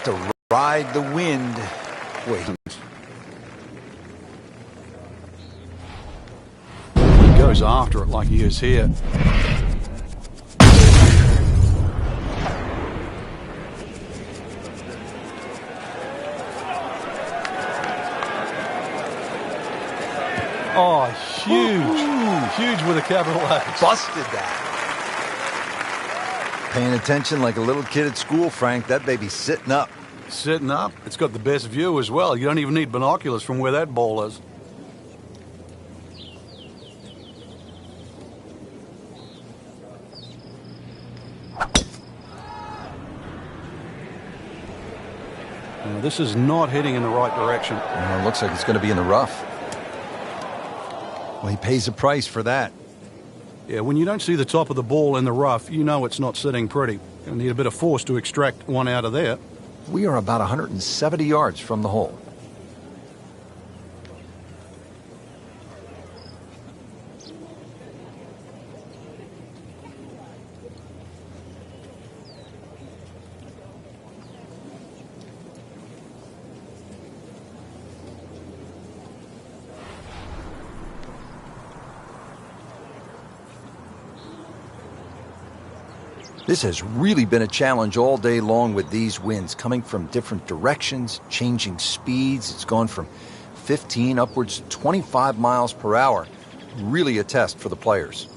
to ride the wind. Wait. He goes after it like he is here. Oh, huge. Huge with a capital H. Busted that. Paying attention like a little kid at school, Frank. That baby's sitting up. Sitting up. It's got the best view as well. You don't even need binoculars from where that ball is. Now, this is not heading in the right direction. It looks like it's going to be in the rough. Well, he pays a price for that. Yeah, when you don't see the top of the ball in the rough, you know it's not sitting pretty. You'll need a bit of force to extract one out of there. We are about 170 yards from the hole. This has really been a challenge all day long with these winds coming from different directions, changing speeds. It's gone from 15 upwards to 25 miles per hour. Really a test for the players.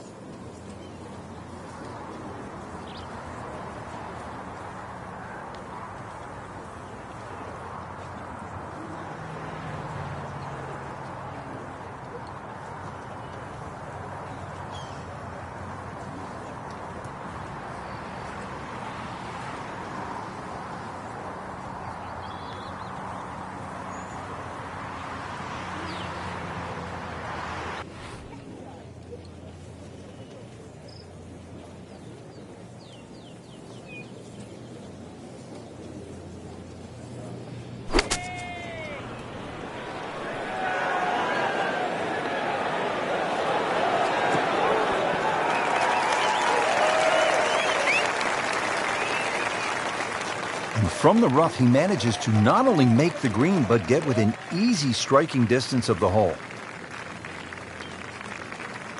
From the rough, he manages to not only make the green, but get within easy striking distance of the hole.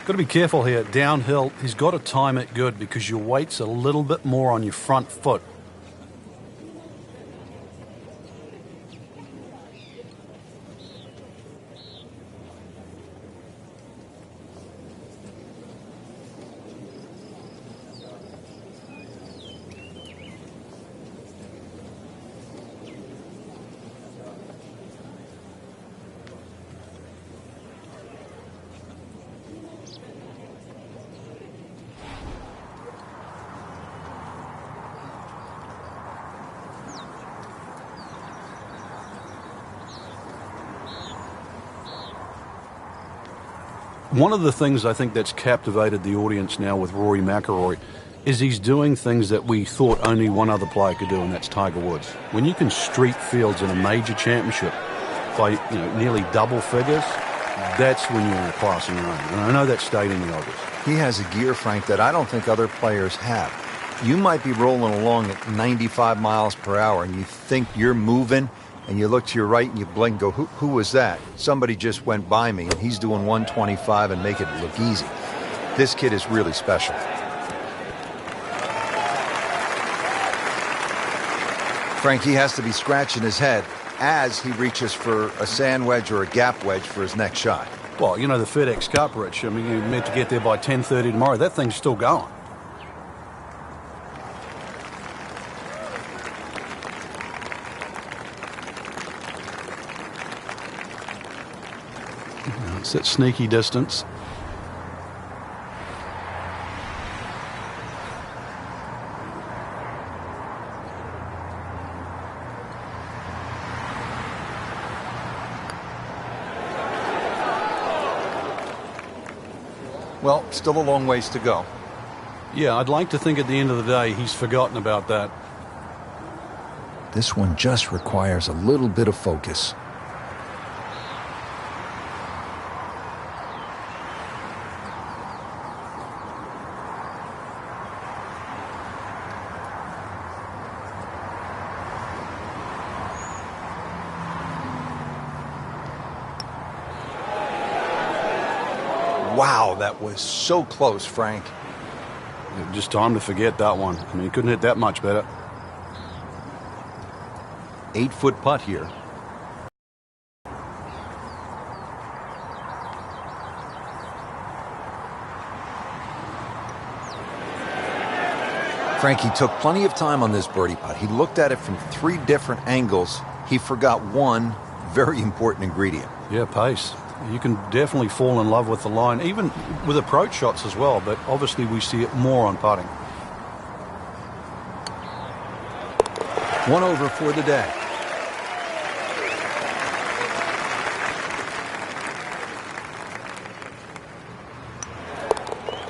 Got to be careful here. Downhill, he's got to time it good because your weight's a little bit more on your front foot. One of the things I think that's captivated the audience now with Rory McIlroy is he's doing things that we thought only one other player could do, and that's Tiger Woods. When you can streak fields in a major championship by nearly double figures, that's when you're in a class of your own. And I know that's stating the obvious. He has a gear, Frank, that I don't think other players have. You might be rolling along at 95 miles per hour and you think you're moving, and you look to your right and you blink and go, who was that? Somebody just went by me, and he's doing 125 and making it look easy. This kid is really special. Frank, he has to be scratching his head as he reaches for a sand wedge or a gap wedge for his next shot. Well, you know, the FedEx Cup, Rich, I mean, you're meant to get there by 10:30 tomorrow. That thing's still going. It's that sneaky distance. Well, still a long ways to go. Yeah, I'd like to think at the end of the day he's forgotten about that. This one just requires a little bit of focus. Wow, that was so close, Frank. Just time to forget that one. I mean, he couldn't hit that much better. 8-foot putt here. Frankie took plenty of time on this birdie putt. He looked at it from 3 different angles. He forgot one very important ingredient. Yeah, pace. You can definitely fall in love with the line, even with approach shots as well, but obviously we see it more on putting. 1 over for the day.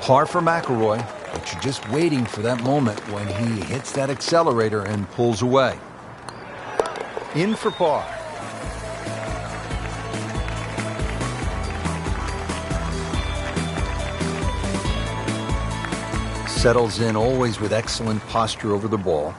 Par for McIlroy, but you're just waiting for that moment when he hits that accelerator and pulls away. In for par. Settles in always with excellent posture over the ball.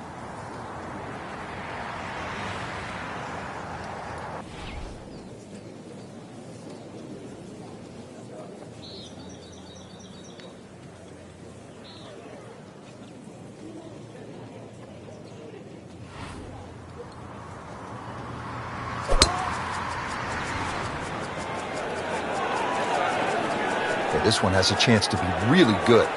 This one has a chance to be really good.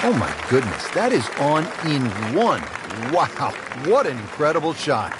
Oh my goodness, that is on in 1. Wow, what an incredible shot.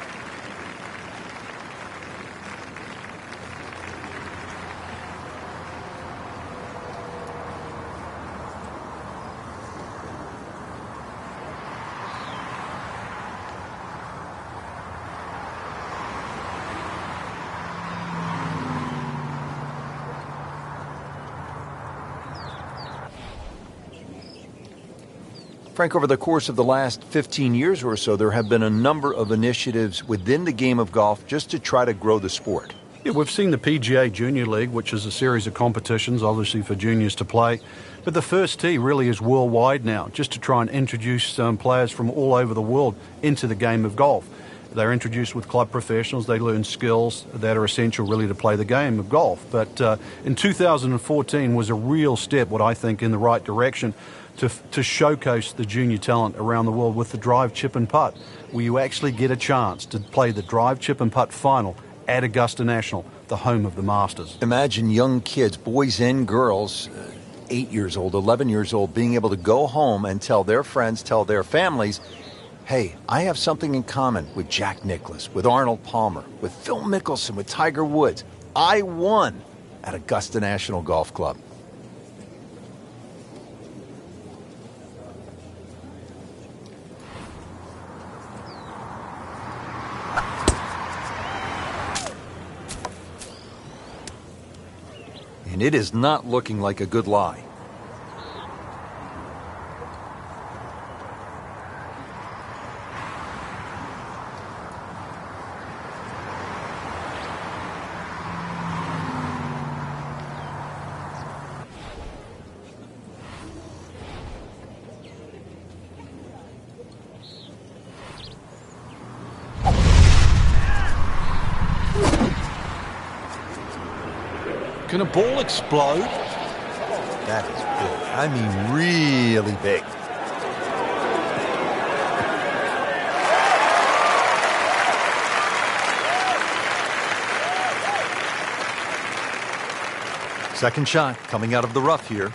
Frank, over the course of the last 15 years or so, there have been a number of initiatives within the game of golf just to try to grow the sport. Yeah, we've seen the PGA Junior League, which is a series of competitions, obviously for juniors to play. But the first tee really is worldwide now, just to try and introduce players from all over the world into the game of golf. They're introduced with club professionals. They learn skills that are essential really to play the game of golf. But in 2014 was a real step, what I think, in the right direction to showcase the junior talent around the world with the drive, chip and putt, where you actually get a chance to play the drive, chip and putt final at Augusta National, the home of the Masters. Imagine young kids, boys and girls, 8 years old, 11 years old, being able to go home and tell their friends, tell their families, hey, I have something in common with Jack Nicklaus, with Arnold Palmer, with Phil Mickelson, with Tiger Woods. I won at Augusta National Golf Club. And it is not looking like a good lie. Can a ball explode? That is big. I mean, really big. Second shot coming out of the rough here.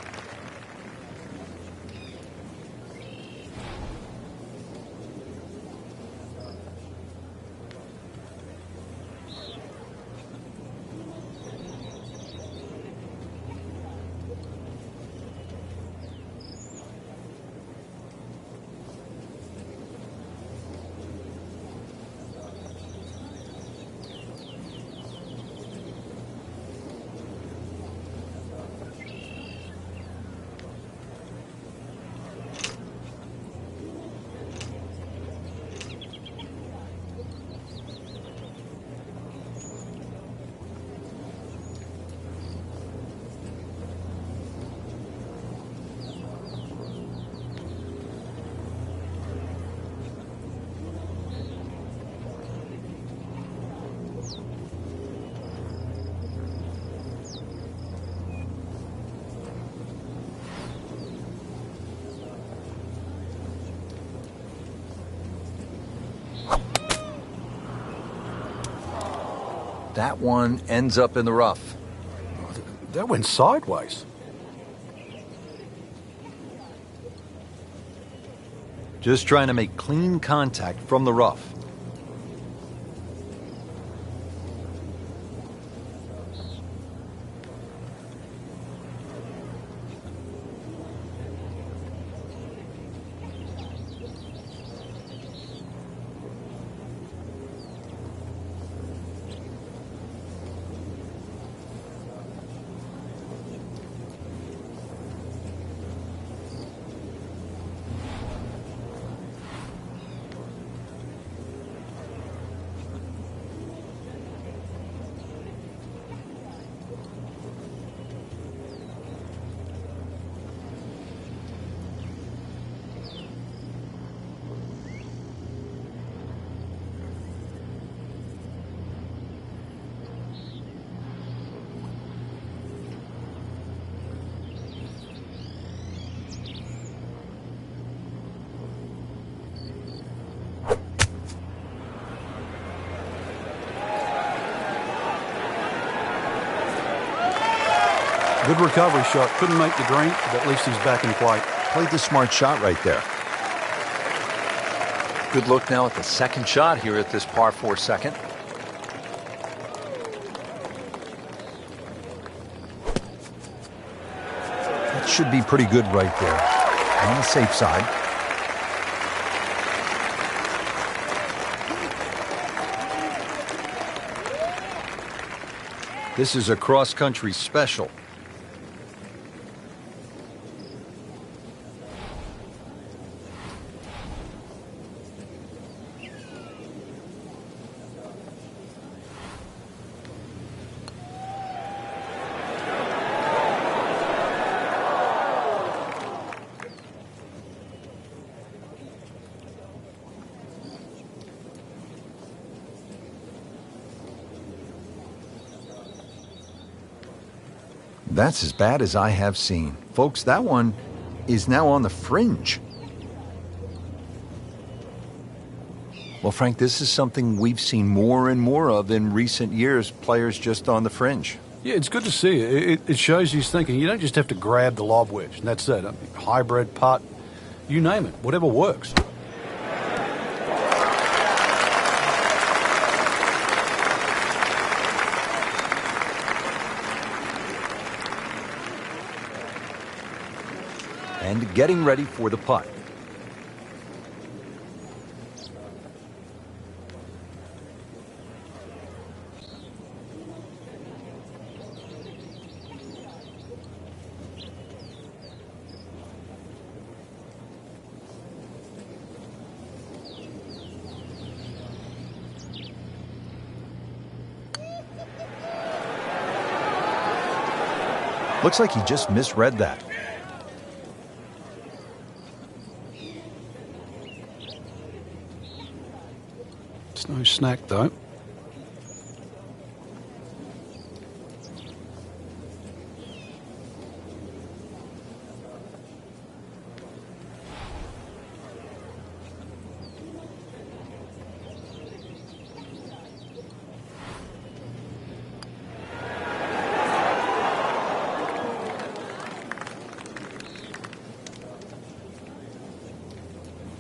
That one ends up in the rough. That went sideways. Just trying to make clean contact from the rough. Good recovery shot. Couldn't make the green, but at least he's back in play. Played the smart shot right there. Good look now at the second shot here at this par 4 second. That should be pretty good right there. On the safe side. This is a cross-country special. That's as bad as I have seen. Folks, that one is now on the fringe. Well, Frank, this is something we've seen more and more of in recent years, players just on the fringe. Yeah, it's good to see. It shows he's thinking. You don't just have to grab the lob wedge, and that's it. I mean, hybrid, putt, you name it, whatever works. And getting ready for the putt. Looks like he just misread that. It's no snack, though.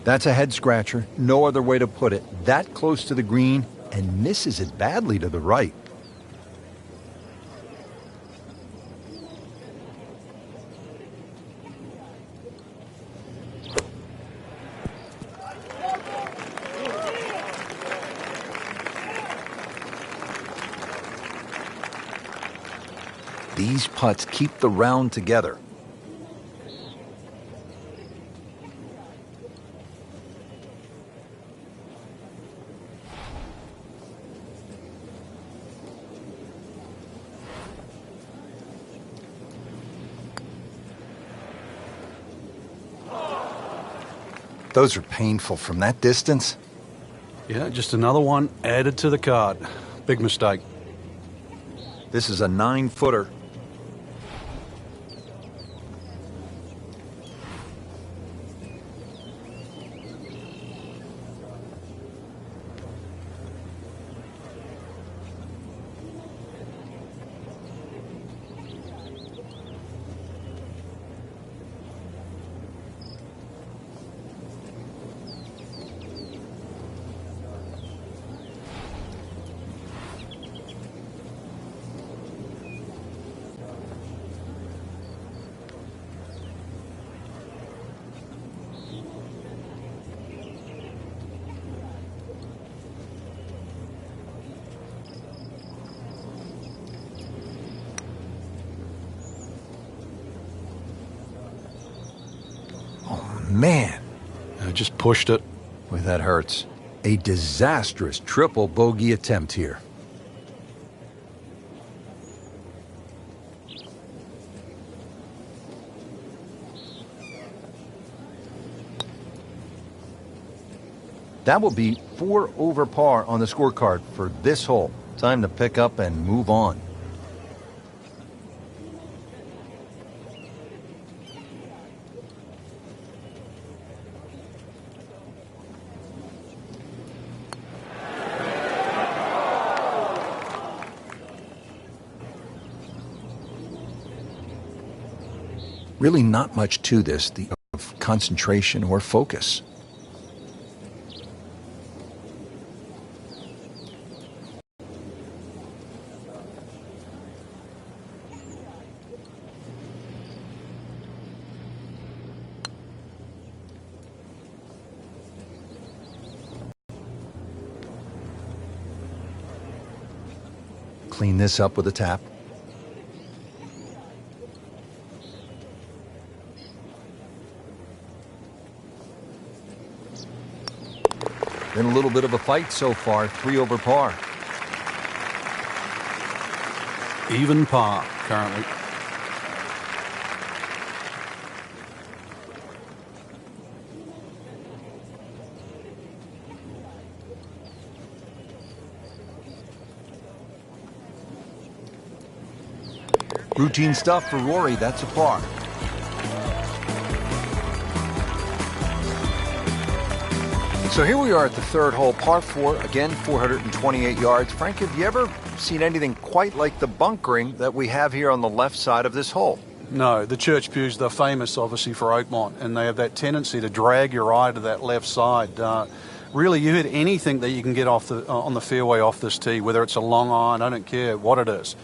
That's a head scratcher, no other way to put it. That close to the green and misses it badly to the right. These putts keep the round together. Those are painful from that distance. Yeah, just another one added to the card. Big mistake. This is a 9-footer. man. I just pushed it. Boy, that hurts. A disastrous triple bogey attempt here. That will be 4 over par on the scorecard for this hole. Time to pick up and move on. Really not much to this, of concentration or focus. Clean this up with a tap. Been a little bit of a fight so far, 3 over par. Even par currently. Routine stuff for Rory, that's a par. So here we are at the third hole, par 4, again 428 yards. Frank, have you ever seen anything quite like the bunkering that we have here on the left side of this hole? No, the church pews, they're famous obviously for Oakmont, and they have that tendency to drag your eye to that left side. Really, you hit anything that you can get off on the fairway off this tee, whether it's a long iron, I don't care what it is.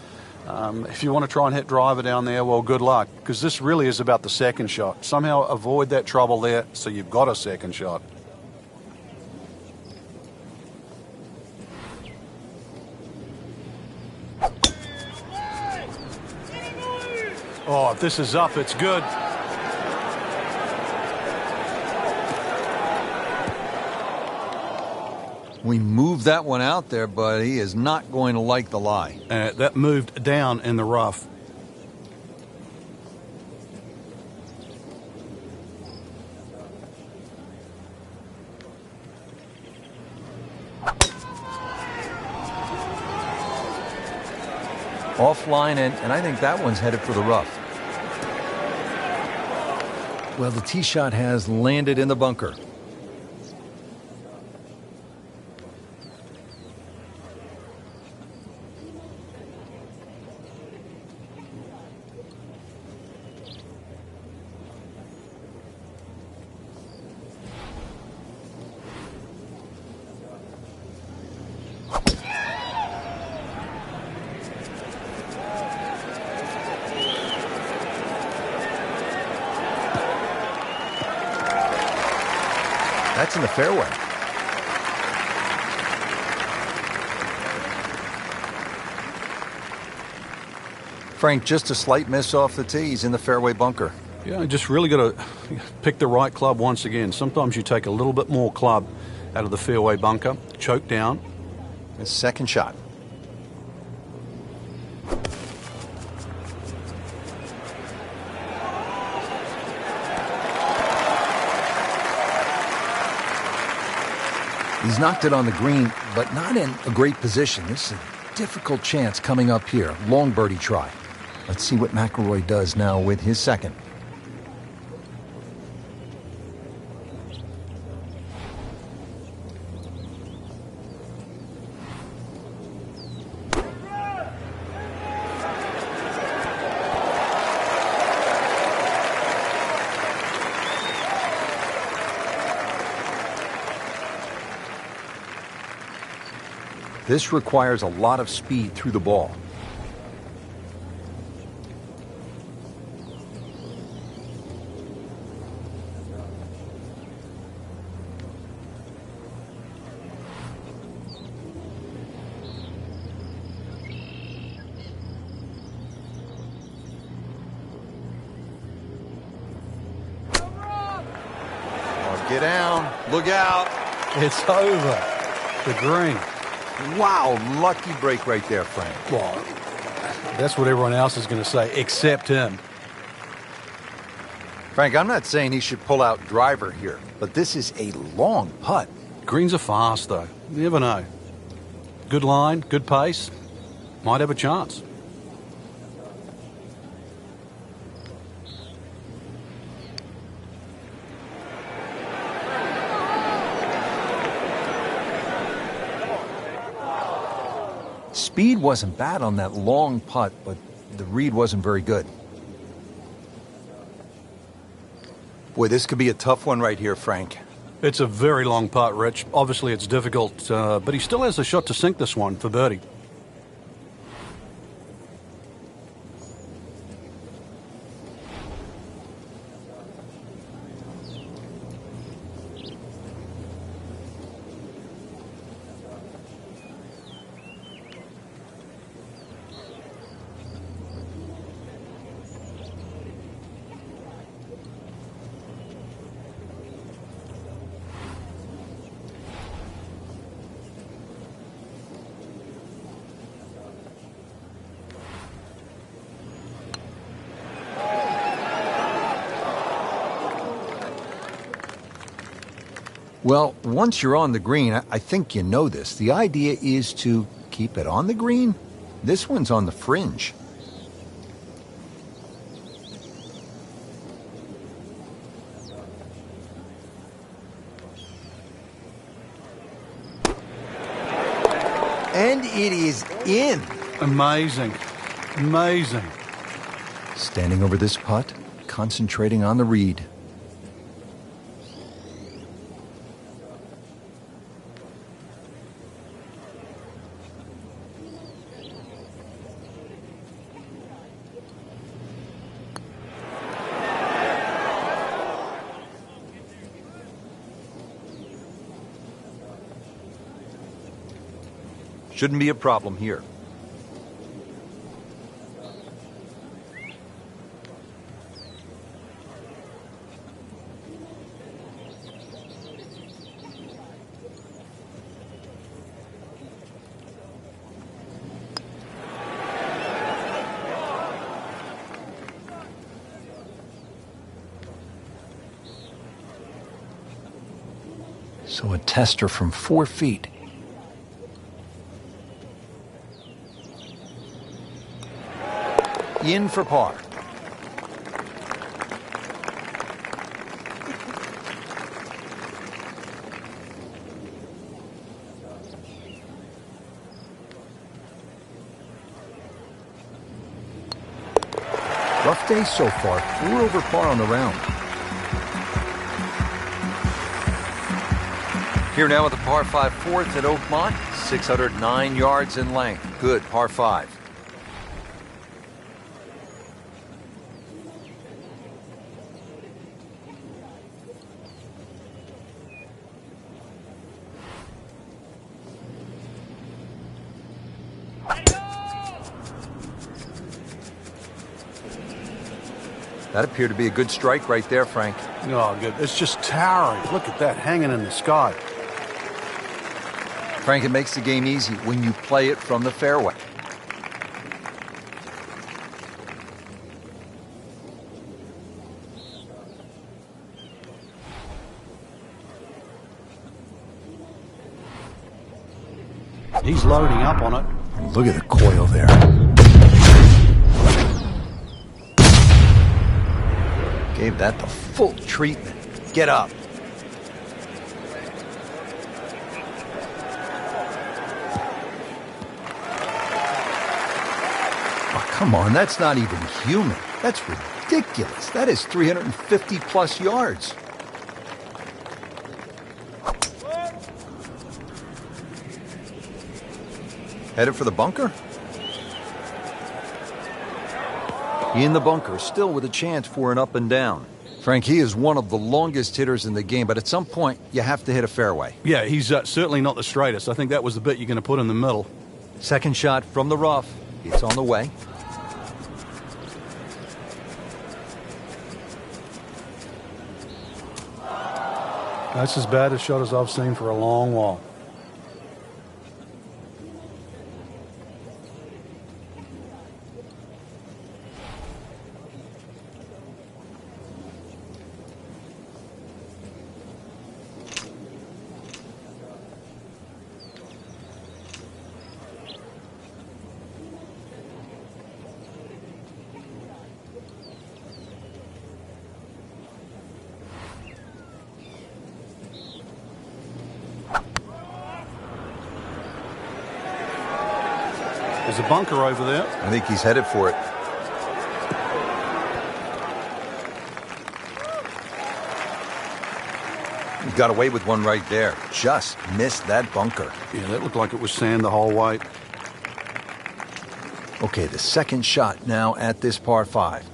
If you want to try and hit driver down there, well, good luck, because this really is about the second shot. Somehow avoid that trouble there so you've got a second shot. Oh, if this is up, it's good. We moved that one out there, but he is not going to like the lie. That moved down in the rough. Offline, and I think that one's headed for the rough. Well, the tee shot has landed in the bunker. That's in the fairway. Frank, just a slight miss off the tee. He's in the fairway bunker. Yeah, just really got to pick the right club once again. Sometimes you take a little bit more club out of the fairway bunker, choke down. His second shot. He's knocked it on the green, but not in a great position. This is a difficult chance coming up here. Long birdie try. Let's see what McIlroy does now with his second. This requires a lot of speed through the ball. Get down. Look out. It's over. The green. Wow, lucky break right there, Frank. Well, that's what everyone else is going to say, except him. Frank, I'm not saying he should pull out driver here, but this is a long putt. Greens are fast, though. You never know. Good line, good pace. Might have a chance. Speed wasn't bad on that long putt, but the read wasn't very good. Boy, this could be a tough one right here, Frank. It's a very long putt, Rich. Obviously, it's difficult, but he still has a shot to sink this one for birdie. Well, once you're on the green, I think you know this. The idea is to keep it on the green. This one's on the fringe. And it is in. Amazing. Amazing. Standing over this putt, concentrating on the read. Shouldn't be a problem here. So a tester from 4 feet. In for par. Rough day so far. 4 over par on the round. Here now with the par 5 fourth at Oakmont. 609 yards in length. Good par 5. That appeared to be a good strike right there, Frank. Oh, good. It's just towering. Look at that hanging in the sky. Frank, it makes the game easy when you play it from the fairway. He's loading up on it. Look at the coil there. Gave that the full treatment. Get up. Oh, come on, that's not even human. That's ridiculous. That is 350 plus yards. Headed for the bunker? In the bunker, still with a chance for an up and down. Frank, he is one of the longest hitters in the game, but at some point, you have to hit a fairway. Yeah, he's certainly not the straightest. I think that was the bit you're going to put in the middle. Second shot from the rough. It's on the way. That's as bad a shot as I've seen for a long while. There's a bunker over there. I think he's headed for it. He got away with one right there. Just missed that bunker. Yeah, that looked like it was sand the whole way. Okay, the second shot now at this par 5.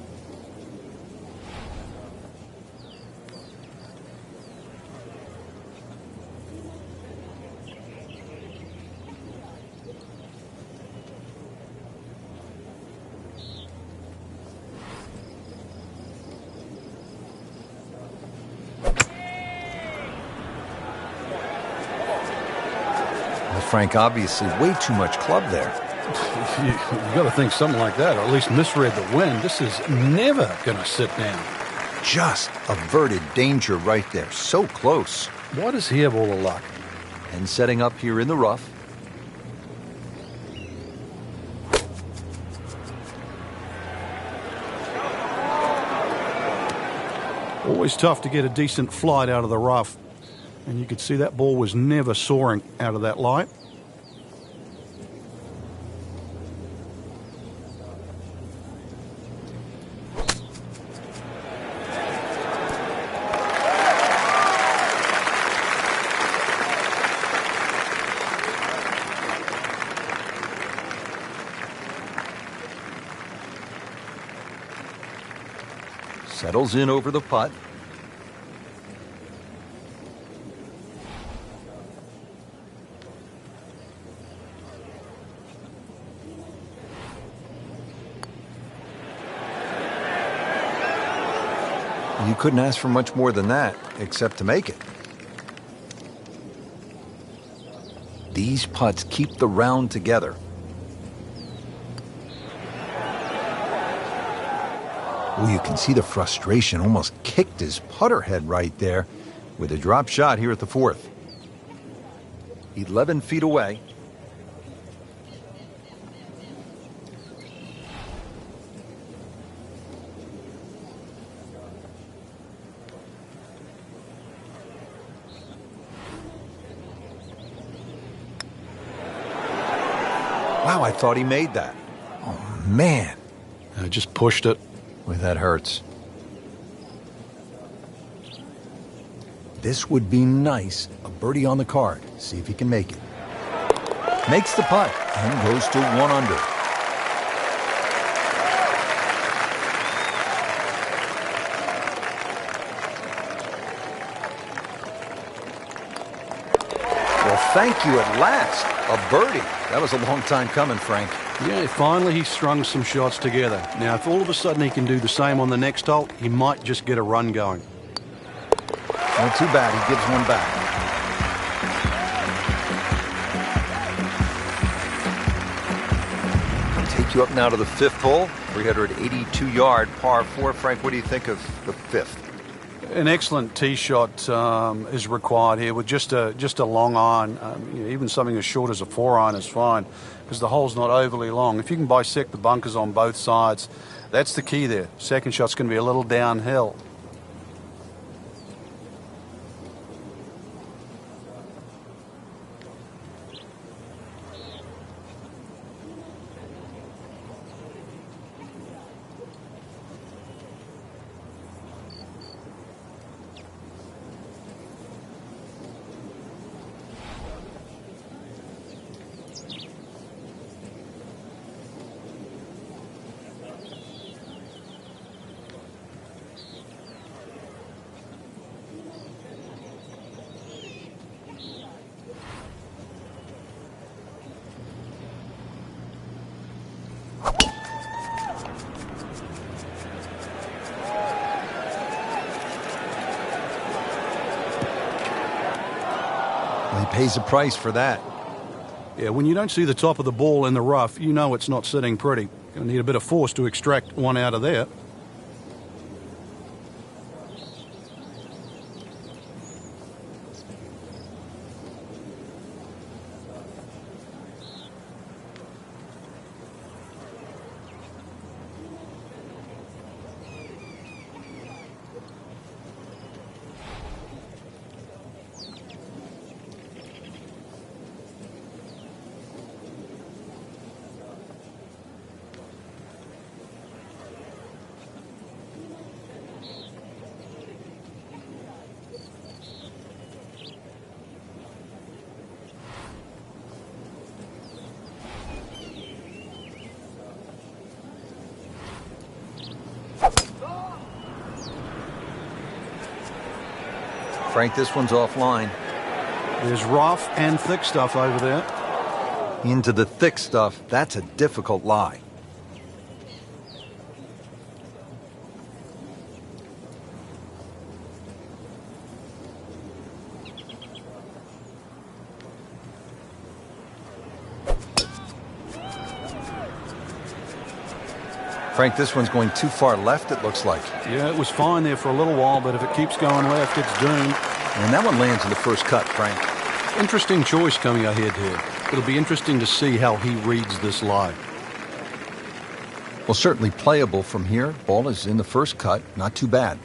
Frank, obviously way too much club there. You've got to think something like that, or at least misread the wind. This is never going to sit down. Just averted danger right there. So close. Why does he have all the luck? And setting up here in the rough. Always tough to get a decent flight out of the rough. And you could see that ball was never soaring out of that light. Settles in over the putt. You couldn't ask for much more than that, except to make it. These putts keep the round together. Oh, you can see the frustration. Almost kicked his putter head right there with a drop shot here at the 4th. 11 feet away. Wow, I thought he made that. Oh, man. I just pushed it. Boy, that hurts. This would be nice. A birdie on the card. See if he can make it. Makes the putt and goes to 1 under. Well, thank you at last. A birdie. That was a long time coming, Frank. Yeah, finally he strung some shots together. Now, if all of a sudden he can do the same on the next hole, he might just get a run going. Not too bad. He gives one back. I'll take you up now to the 5th hole. 382-yard par 4. Frank, what do you think of the 5th? An excellent tee shot is required here with just a long iron. Even something as short as a 4-iron is fine because the hole's not overly long. If you can bisect the bunkers on both sides, that's the key there. Second shot's going to be a little downhill. He pays a price for that. Yeah, when you don't see the top of the ball in the rough, you know it's not sitting pretty. Going to need a bit of force to extract one out of there. Frank, this one's offline. There's rough and thick stuff over there. Into the thick stuff, that's a difficult lie. Frank, this one's going too far left, it looks like. Yeah, it was fine there for a little while, but if it keeps going left, it's doomed. And that one lands in the first cut, Frank. Interesting choice coming ahead here. It'll be interesting to see how he reads this lie. Well, certainly playable from here. Ball is in the first cut. Not too bad.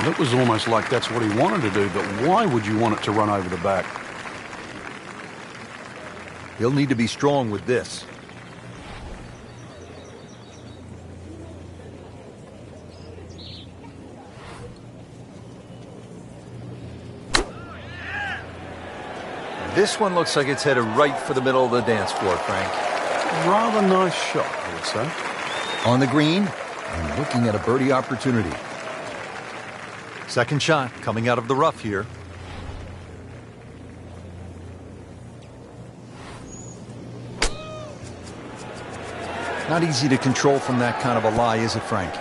It was almost like that's what he wanted to do, but why would you want it to run over the back? He'll need to be strong with this. This one looks like it's headed right for the middle of the dance floor, Frank. Rather nice shot, I would say. On the green and looking at a birdie opportunity. Second shot coming out of the rough here. Not easy to control from that kind of a lie, is it, Frank?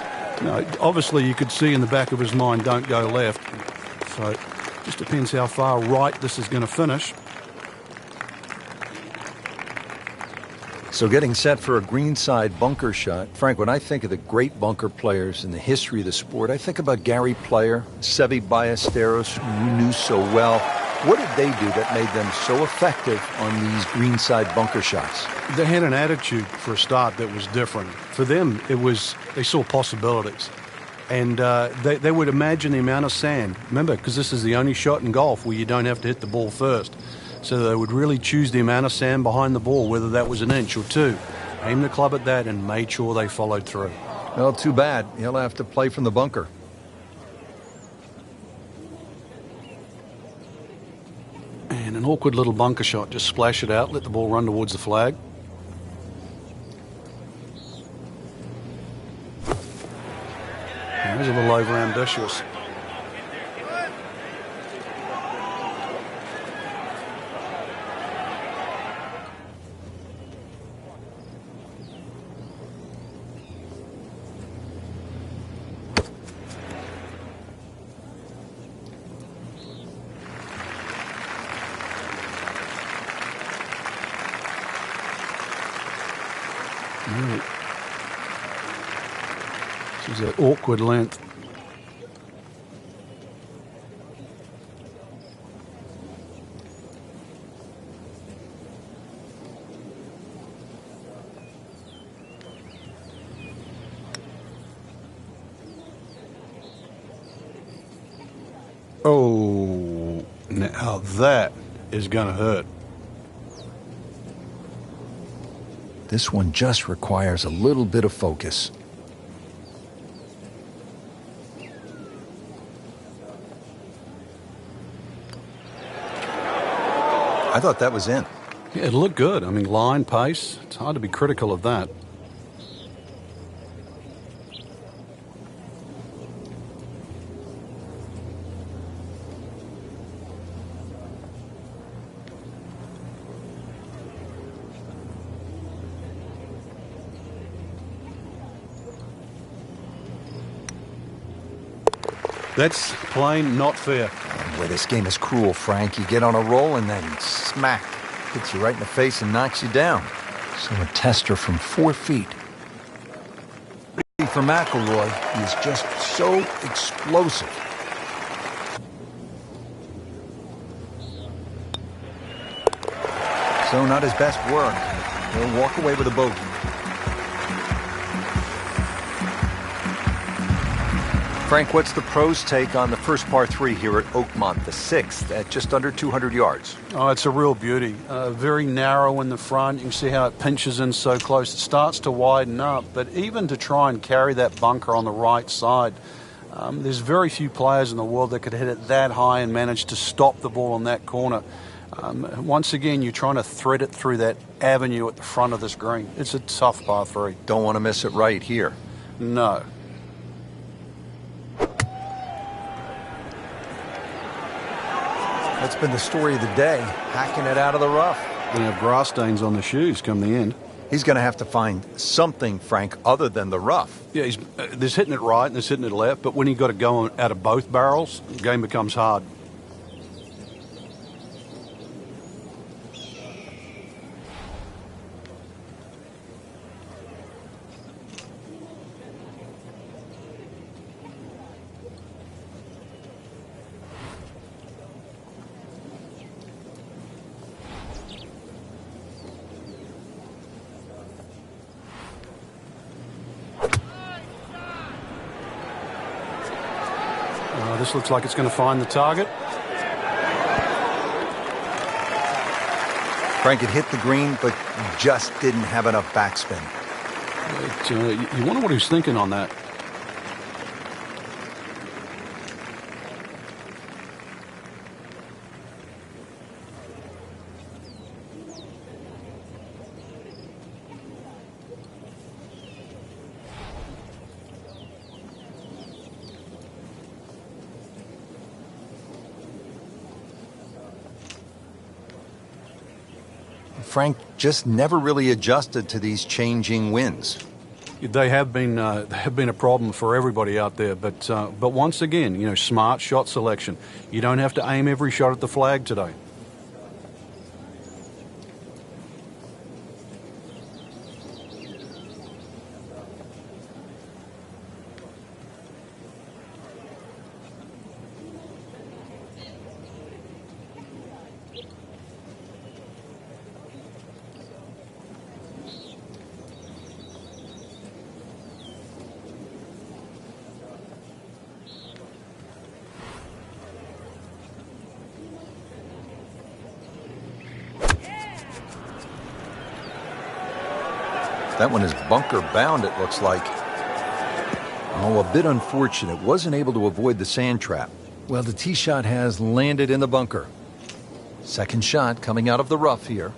No, obviously you could see in the back of his mind, don't go left. So it just depends how far right this is going to finish. So getting set for a greenside bunker shot. Frank, when I think of the great bunker players in the history of the sport, I think about Gary Player, Seve Ballesteros, who you knew so well. What did they do that made them so effective on these greenside bunker shots? They had an attitude for a start that was different. For them, it was, they saw possibilities. And they would imagine the amount of sand. Remember, because this is the only shot in golf where you don't have to hit the ball first. So they would really choose the amount of sand behind the ball, whether that was an inch or two. Aim the club at that and made sure they followed through. Well, too bad. He'll have to play from the bunker. And an awkward little bunker shot. Just splash it out, let the ball run towards the flag. And there's a little over-ambitious. This is an awkward length. Oh, now that is going to hurt. This one just requires a little bit of focus. I thought that was in. Yeah, it looked good. I mean, line, pace, it's hard to be critical of that. That's plain not fair. Boy, this game is cruel, Frank. You get on a roll and then smack. Hits you right in the face and knocks you down. So a tester from 4 feet. For McIlroy, he is just so explosive. So not his best work. He'll walk away with a bogey. Frank, what's the pros' take on the first par 3 here at Oakmont, the 6th, at just under 200 yards? Oh, it's a real beauty. Very narrow in the front. You can see how it pinches in so close. It starts to widen up, but even to try and carry that bunker on the right side, there's very few players in the world that could hit it that high and manage to stop the ball in that corner. Once again, you're trying to thread it through that avenue at the front of this green. It's a tough par 3. Don't want to miss it right here. No. That's been the story of the day, hacking it out of the rough. Going to have grass stains on the shoes come the end. He's going to have to find something, Frank, other than the rough. Yeah, there's hitting it right and there's hitting it left, but when you've got to go out of both barrels, the game becomes hard. This looks like it's going to find the target. Frank had hit the green, but just didn't have enough backspin. You wonder what he was thinking on that. Frank just never really adjusted to these changing winds. They have been a problem for everybody out there, but once again, smart shot selection. You don't have to aim every shot at the flag today. That one is bunker bound, it looks like. Oh, a bit unfortunate. Wasn't able to avoid the sand trap. Well, the tee shot has landed in the bunker. Second shot coming out of the rough here.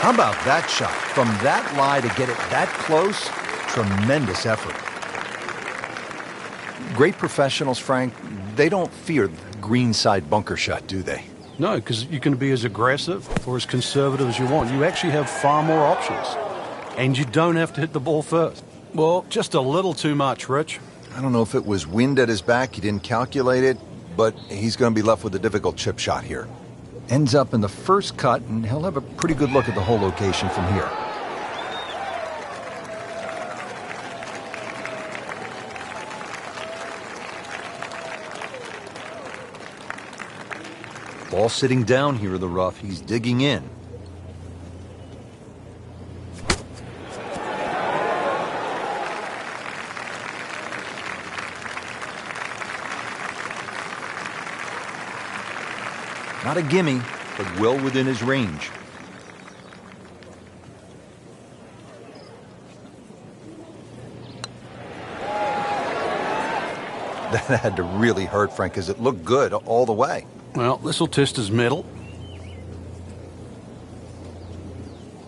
How about that shot? From that lie to get it that close, tremendous effort. Great professionals, Frank, they don't fear the greenside bunker shot, do they? No, because you can be as aggressive or as conservative as you want. You actually have far more options. And you don't have to hit the ball first. Well, just a little too much, Rich. I don't know if it was wind at his back, he didn't calculate it, but he's going to be left with a difficult chip shot here. Ends up in the first cut, and he'll have a pretty good look at the hole location from here. Ball sitting down here in the rough. He's digging in. Not a gimme, but well within his range. That had to really hurt Frank, because it looked good all the way. Well, this will test his mettle.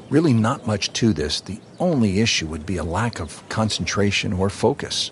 Really not much to this. The only issue would be a lack of concentration or focus.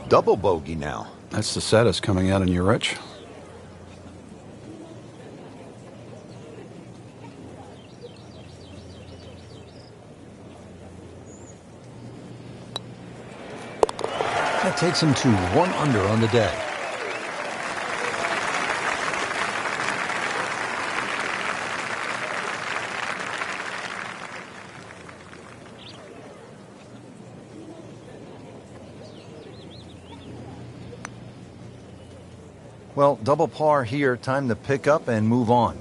Double bogey now. That's the saddest coming out in your rich. That takes him to 1 under on the day. Well, double par here. Time to pick up and move on.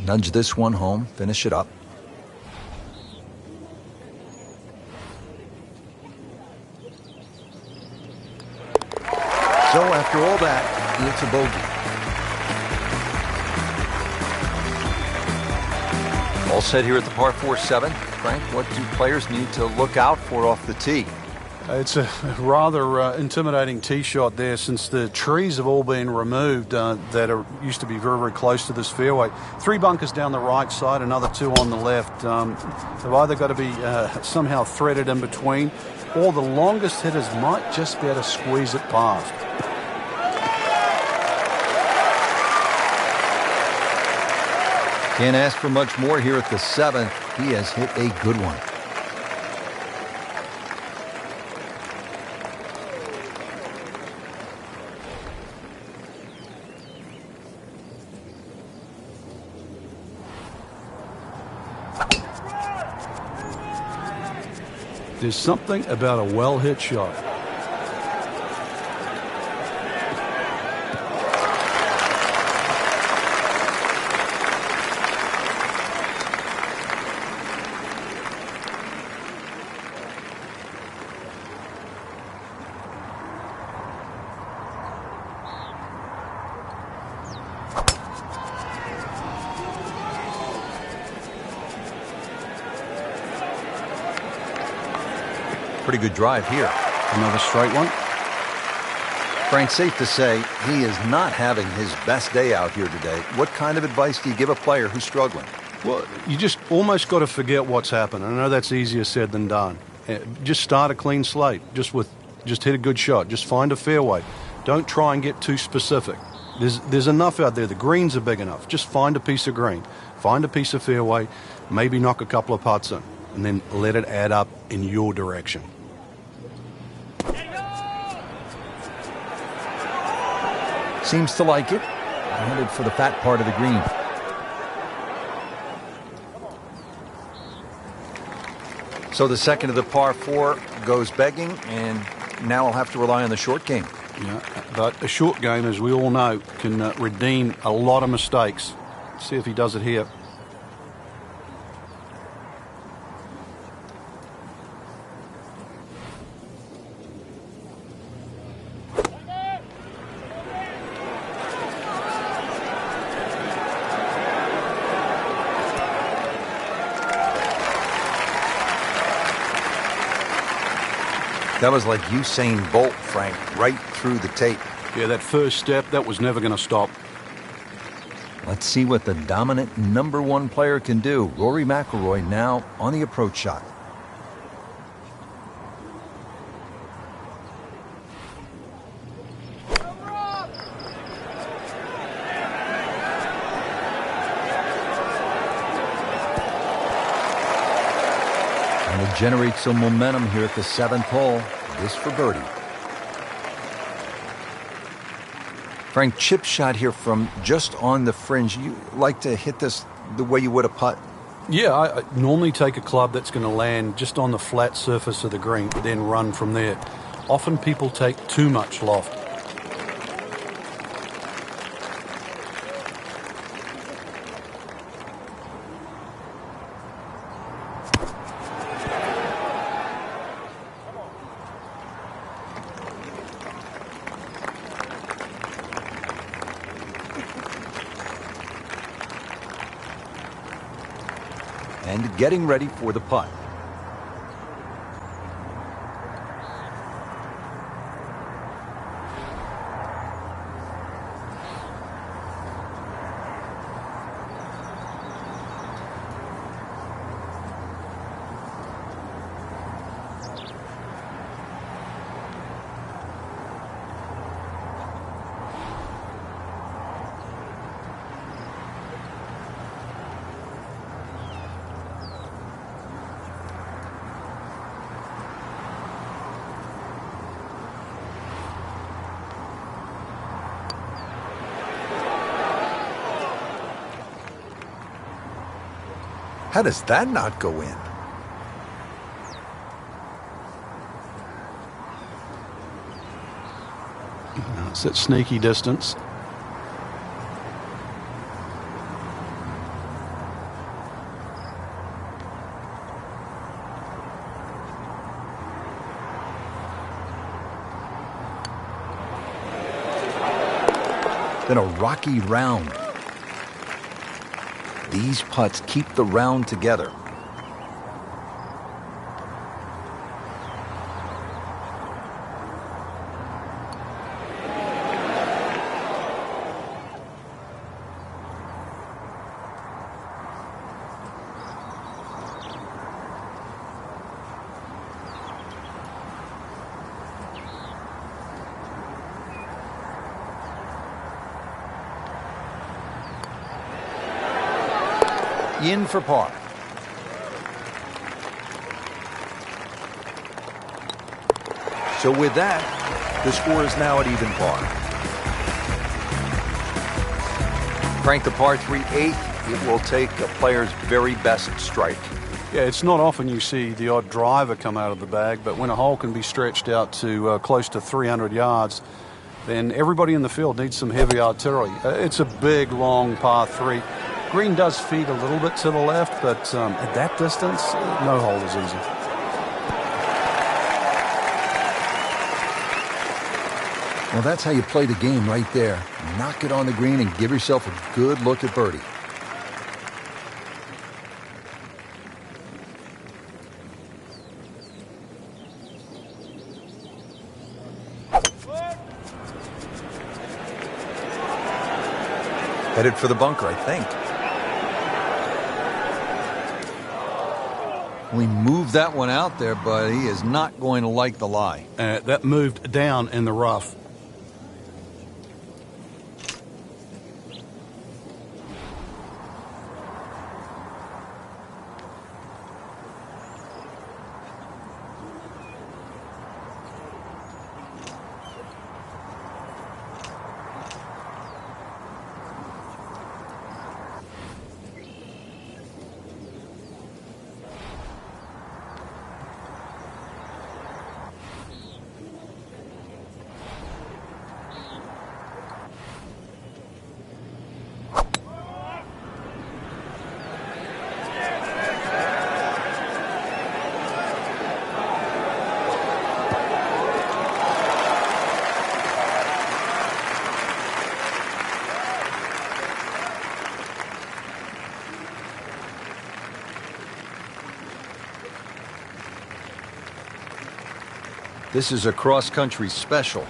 Nudge this one home. Finish it up. So after all that, it's a bogey. All set here at the par 4-7. Frank, what do players need to look out for off the tee? It's a rather intimidating tee shot there, since the trees have all been removed that used to be very, very close to this fairway. 3 bunkers down the right side, another 2 on the left. They've either got to be somehow threaded in between, or the longest hitters might just be able to squeeze it past. Can't ask for much more here at the 7th. He has hit a good one. There's something about a well-hit shot. Pretty good drive here. Another straight one. Frank, safe to say he is not having his best day out here today. What kind of advice do you give a player who's struggling? Well, you just almost got to forget what's happened. I know that's easier said than done. Just start a clean slate. Just hit a good shot. Just find a fairway. Don't try and get too specific. There's enough out there. The greens are big enough. Just find a piece of green. Find a piece of fairway. Maybe knock a couple of putts in. And then let it add up in your direction. Seems to like it. Headed for the fat part of the green. So the second of the par 4 goes begging, and now I'll have to rely on the short game. Yeah, but a short game, as we all know, can redeem a lot of mistakes. See if he does it here. That was like Usain Bolt, Frank, right through the tape. Yeah, that first step, that was never going to stop. Let's see what the dominant #1 player can do. Rory McIlroy now on the approach shot. Trying to generate some momentum here at the 7th hole. This for birdie. Frank, chip shot here from just on the fringe. You like to hit this the way you would a putt? Yeah, I normally take a club that's going to land just on the flat surface of the green, then run from there. Often people take too much loft. And getting ready for the putt. How does that not go in? It's at sneaky distance. Been a rocky round. These putts keep the round together. In for par. So with that, the score is now at even par. Frank, the par 3 8th, it will take a player's very best strike. Yeah, it's not often you see the odd driver come out of the bag, but when a hole can be stretched out to close to 300 yards, then everybody in the field needs some heavy artillery. It's a big, long par 3. Green does feed a little bit to the left, but at that distance, no hole is easy. Well, that's how you play the game right there. Knock it on the green and give yourself a good look at birdie. Headed for the bunker, I think. We moved that one out there, but he is not going to like the lie. That moved down in the rough. This is a cross-country special.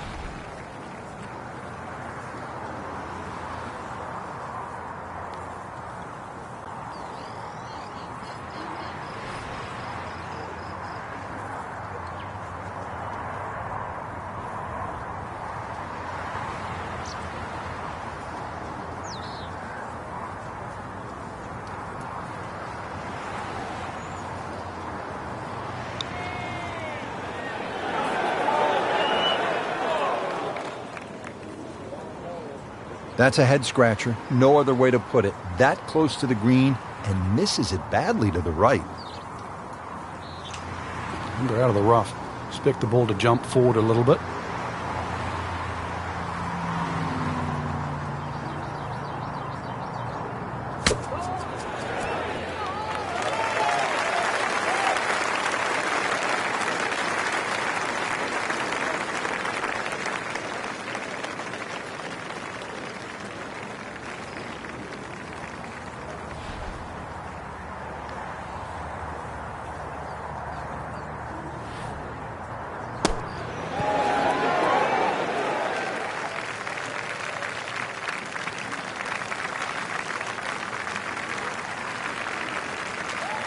That's a head scratcher. No other way to put it. That close to the green and misses it badly to the right. Under out of the rough. Expect the ball to jump forward a little bit.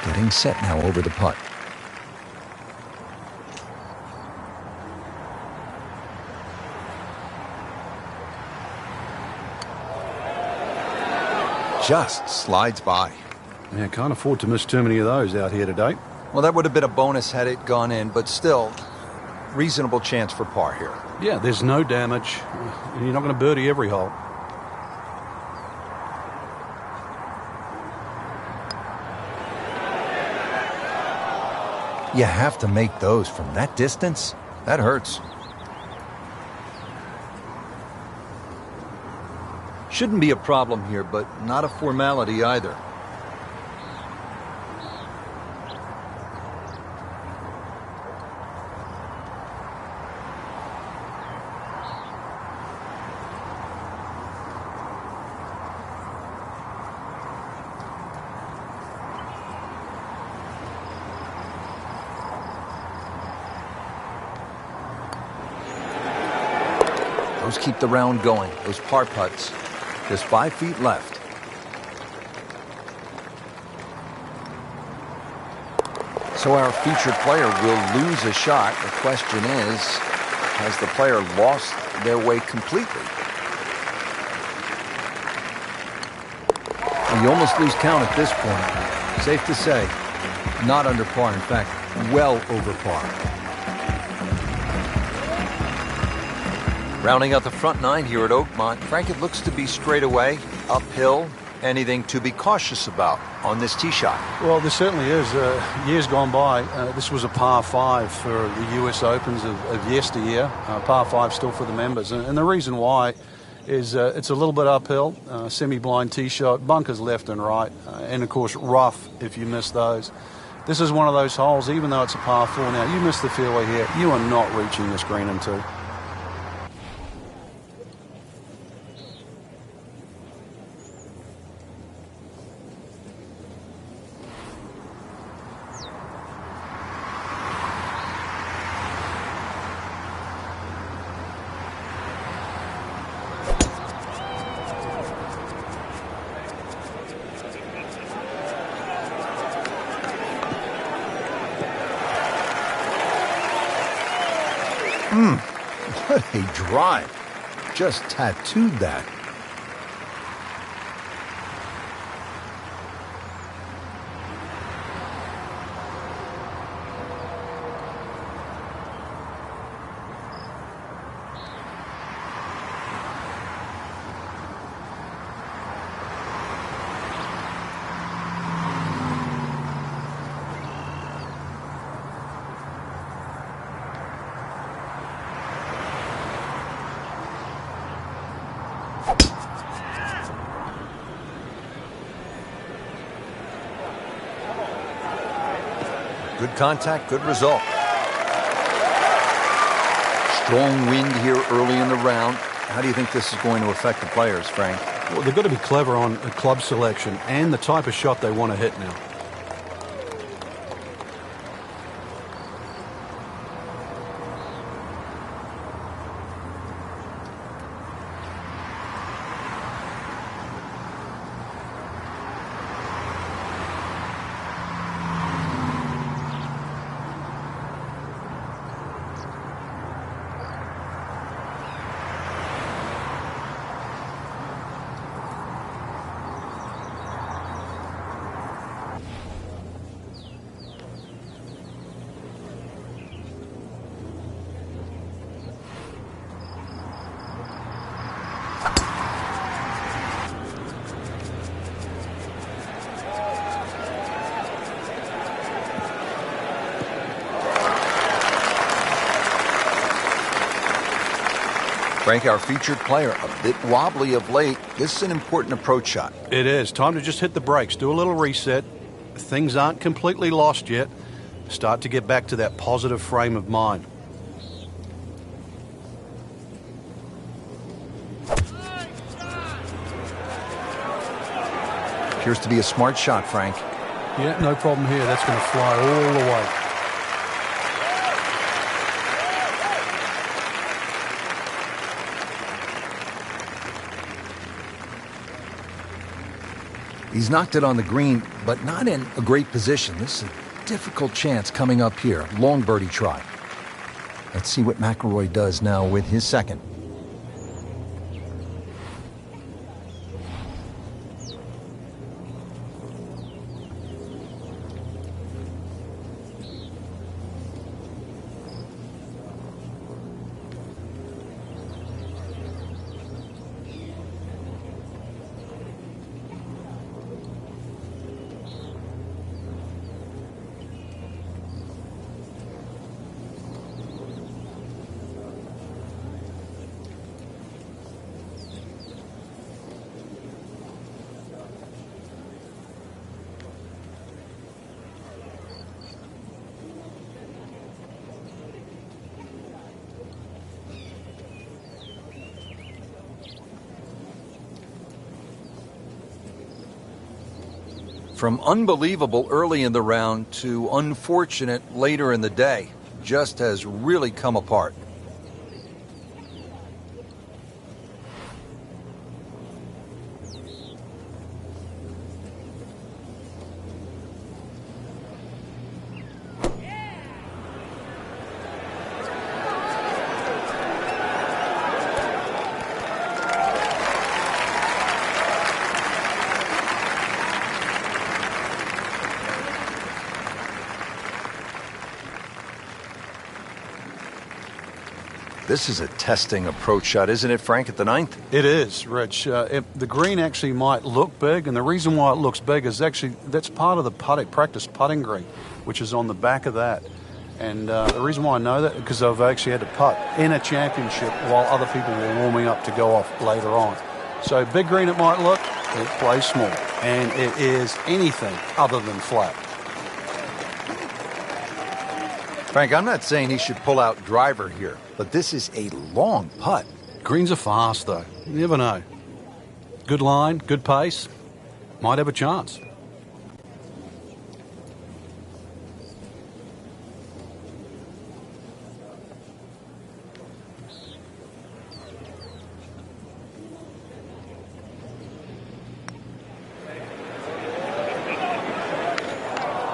Getting set now over the putt. Just slides by. Yeah, can't afford to miss too many of those out here today. Well, that would have been a bonus had it gone in, but still, reasonable chance for par here. Yeah, there's no damage, and you're not going to birdie every hole. You have to make those from that distance. That hurts. Shouldn't be a problem here, but not a formality either. Those keep the round going, those par putts. Just 5 feet left. So our featured player will lose a shot. The question is, has the player lost their way completely? You almost lose count at this point. Safe to say, not under par. In fact, well over par. Rounding out the front nine here at Oakmont, Frank, it looks to be straight away, uphill. Anything to be cautious about on this tee shot? Well, there certainly is. Years gone by, this was a par 5 for the US Opens of yesteryear. Par 5 still for the members. And the reason why is it's a little bit uphill, semi-blind tee shot, bunkers left and right, and of course rough if you miss those. This is one of those holes, even though it's a par 4 now, you miss the fairway here, you are not reaching this green in 2. What a drive. Just tattooed that. Good contact, good result. Strong wind here early in the round. How do you think this is going to affect the players, Frank? Well, they've got to be clever on a club selection and the type of shot they want to hit now. Frank, our featured player, a bit wobbly of late. This is an important approach shot. It is. Time to just hit the brakes, do a little reset. Things aren't completely lost yet. Start to get back to that positive frame of mind. Appears to be a smart shot, Frank. Yeah, no problem here. That's going to fly all the way. He's knocked it on the green, but not in a great position. This is a difficult chance coming up here. Long birdie try. Let's see what McIlroy does now with his second. From unbelievable early in the round to unfortunate later in the day, just has really come apart. This is a testing approach shot, isn't it, Frank, at the ninth? It is, Rich. The green actually might look big, and the reason why it looks big is actually that's part of the practice putting green, which is on the back of that. And the reason why I know that is because I've actually had to putt in a championship while other people were warming up to go off later on. So big green it might look, it plays small. And it is anything other than flat. Frank, I'm not saying he should pull out driver here, but this is a long putt. Greens are fast, though. You never know. Good line, good pace. Might have a chance.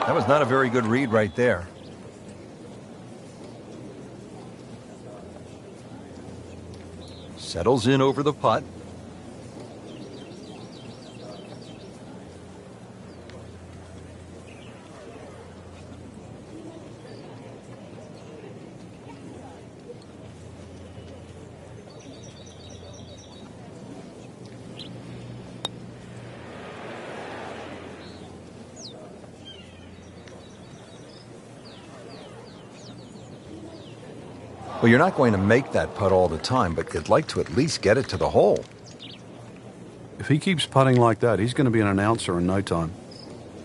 That was not a very good read right there. Settles in over the putt. Well, you're not going to make that putt all the time, but you'd like to at least get it to the hole. If he keeps putting like that, he's going to be an announcer in no time.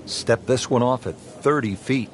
Step this one off at 30 feet.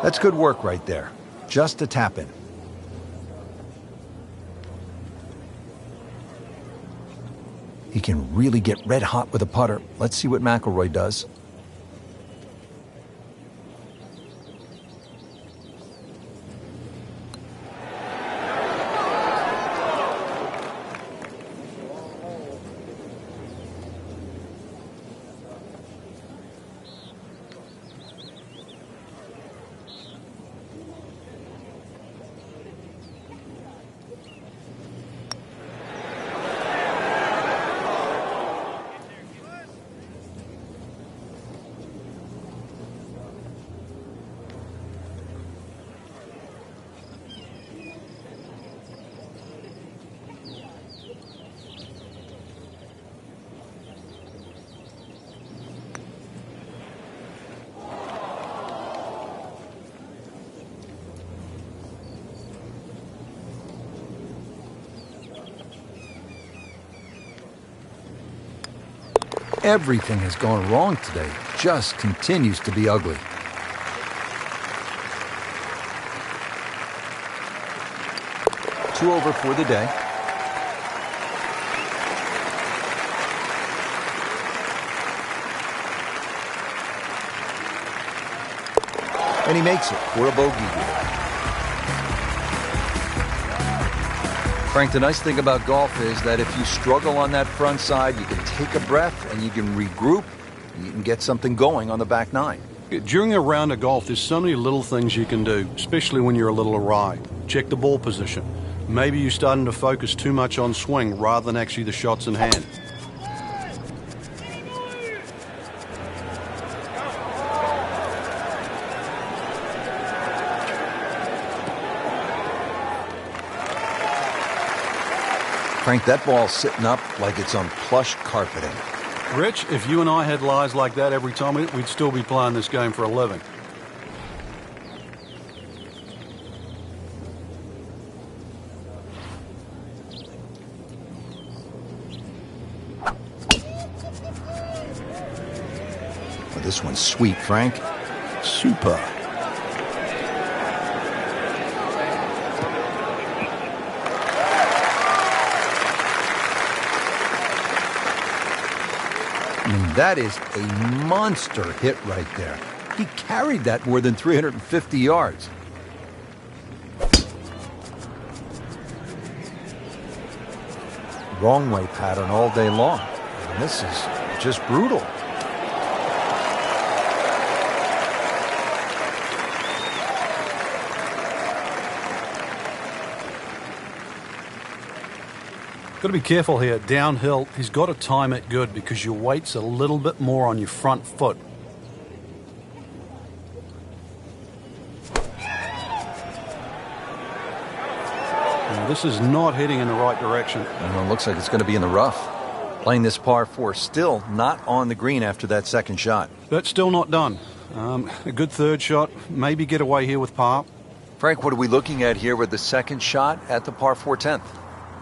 That's good work right there. Just a tap in. He can really get red hot with a putter. Let's see what McIlroy does. Everything has gone wrong today. Just continues to be ugly. Two over for the day. And he makes it for a bogey. Frank, the nice thing about golf is that if you struggle on that front side, you can take a breath and you can regroup. And you can get something going on the back nine. During a round of golf, there's so many little things you can do, especially when you're a little awry. Check the ball position. Maybe you're starting to focus too much on swing rather than actually the shots in hand. Frank, that ball's sitting up like it's on plush carpeting. Rich, if you and I had lies like that every time, we'd still be playing this game for a living. Well, this one's sweet, Frank. Super. That is a monster hit right there. He carried that more than 350 yards. Wrong way pattern all day long. And this is just brutal. Got to be careful here. Downhill, he's got to time it good because your weight's a little bit more on your front foot. Now, this is not heading in the right direction. Well, it looks like it's going to be in the rough. Playing this par 4, still not on the green after that second shot. But still not done. A good third shot. Maybe get away here with par. Frank, what are we looking at here with the second shot at the par 4 10th?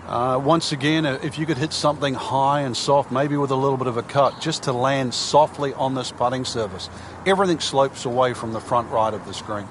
Once again, if you could hit something high and soft, maybe with a little bit of a cut, just to land softly on this putting surface. Everything slopes away from the front right of the screen.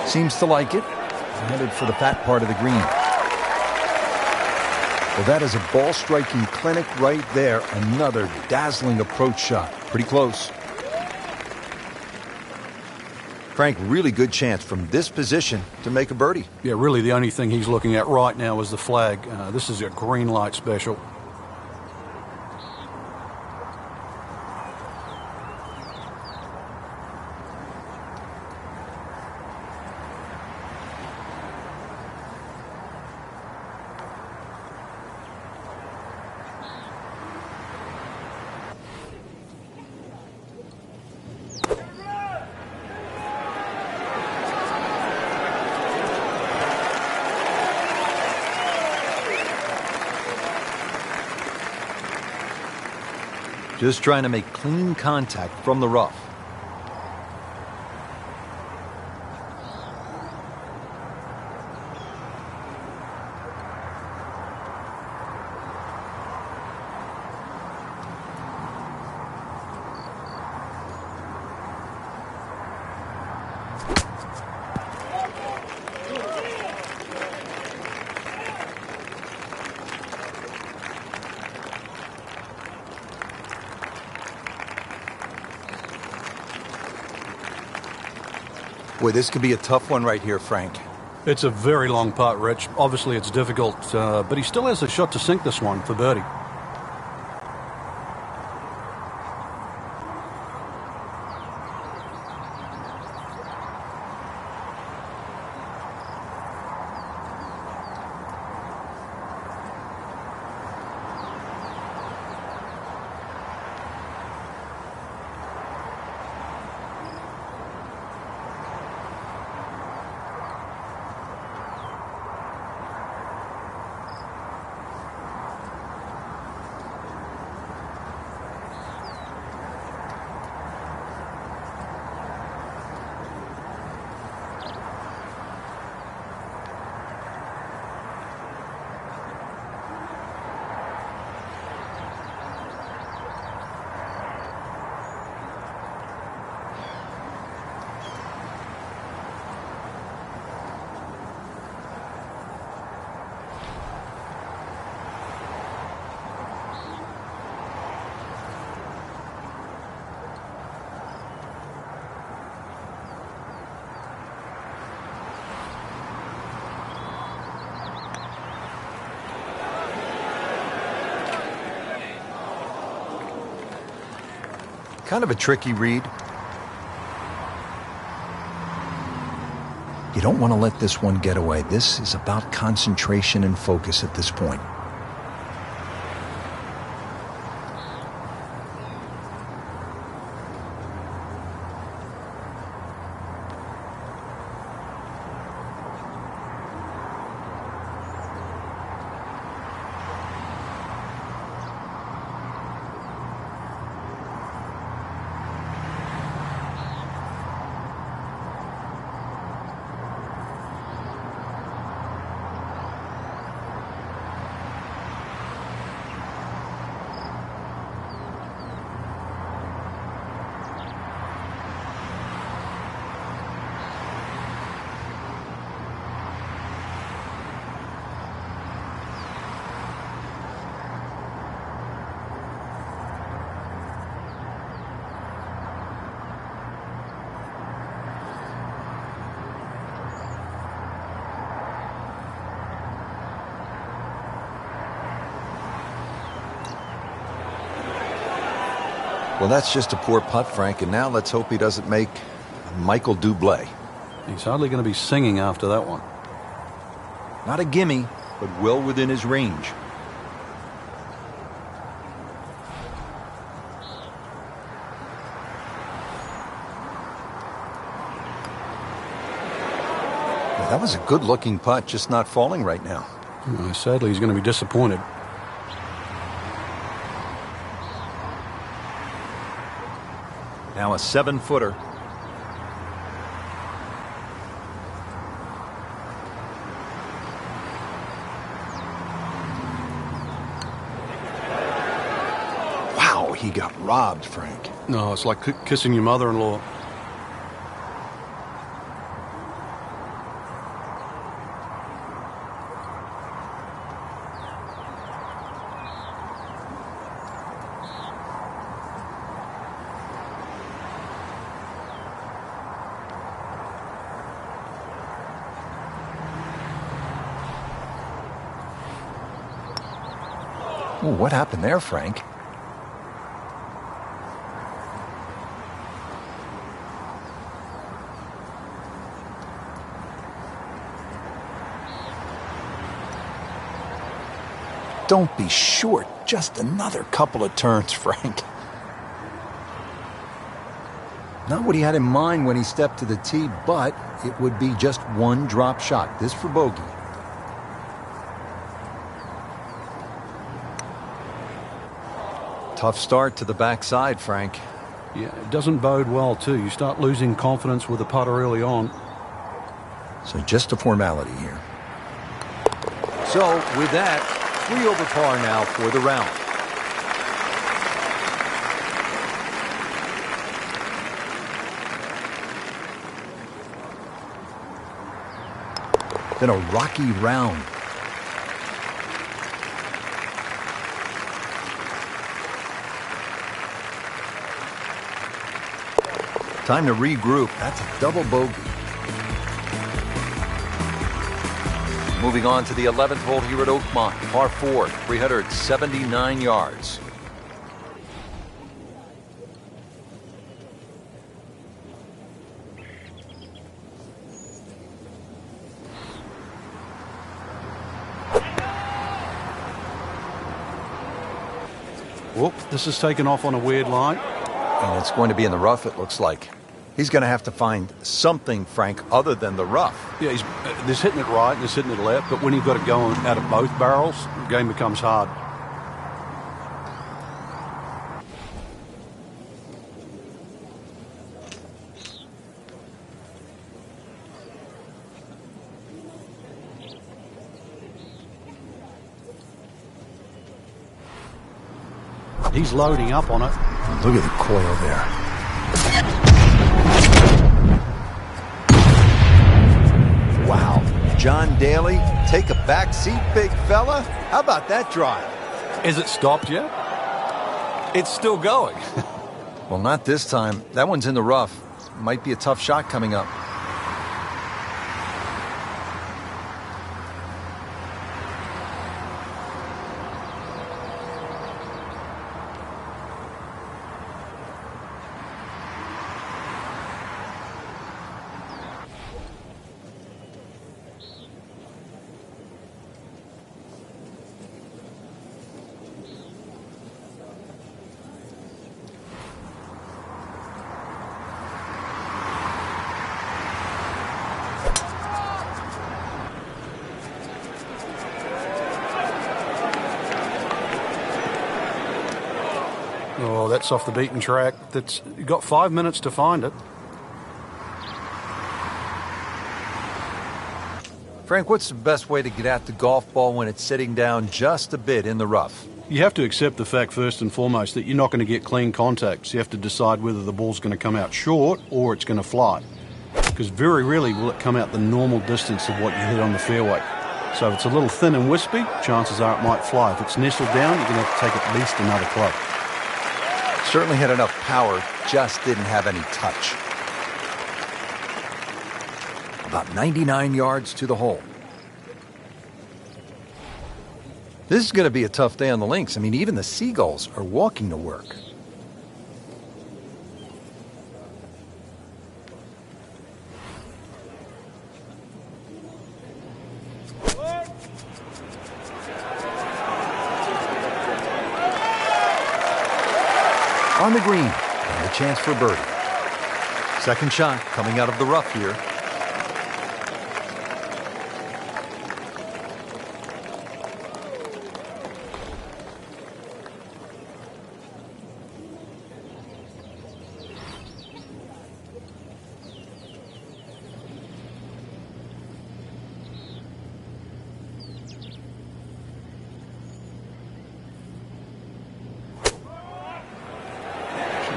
Seems to like it. Headed for the fat part of the green. Well, that is a ball striking clinic right there. Another dazzling approach shot. Pretty close. Frank, really good chance from this position to make a birdie. Yeah, really the only thing he's looking at right now is the flag. This is a green light special. Just trying to make clean contact from the rough. Boy, this could be a tough one right here, Frank. It's a very long putt, Rich. Obviously, it's difficult, but he still has a shot to sink this one for birdie. Kind of a tricky read. You don't want to let this one get away. This is about concentration and focus at this point. Well, that's just a poor putt, Frank, and now let's hope he doesn't make Michael Bublé. He's hardly going to be singing after that one. Not a gimme, but well within his range. Well, that was a good-looking putt, just not falling right now. Sadly, he's going to be disappointed. Now a 7-footer. Wow, he got robbed, Frank. No, it's like kissing your mother-in-law. Ooh, what happened there, Frank? Don't be short. Just another couple of turns, Frank. Not what he had in mind when he stepped to the tee, but it would be just one drop shot. This for bogey. Tough start to the backside, Frank. Yeah, it doesn't bode well, too. You start losing confidence with the putter early on. So just a formality here. So, with that, 3 over par now for the round. Been a rocky round. Time to regroup. That's a double bogey. Moving on to the 11th hole here at Oakmont. Par 4, 379 yards. Whoop, this is taken off on a weird line. And it's going to be in the rough, it looks like. He's going to have to find something, Frank, other than the rough. Yeah, there's hitting it right and there's hitting it left, but when you've got it going out of both barrels, the game becomes hard. He's loading up on it. Look at the coil there. Wow. John Daly, take a back seat, big fella. How about that drive? Is it stopped yet? It's still going. Well, not this time. That one's in the rough. Might be a tough shot coming up. Oh, that's off the beaten track. You've got 5 minutes to find it. Frank, what's the best way to get at the golf ball when it's sitting down just a bit in the rough? You have to accept the fact, first and foremost, that you're not going to get clean contact. So you have to decide whether the ball's going to come out short or it's going to fly. Because very rarely will it come out the normal distance of what you hit on the fairway. So if it's a little thin and wispy, chances are it might fly. If it's nestled down, you're going to have to take at least another club. Certainly had enough power, just didn't have any touch. About 99 yards to the hole. This is going to be a tough day on the links. I mean, even the seagulls are walking to work. On the green, and a chance for birdie. Second shot coming out of the rough here.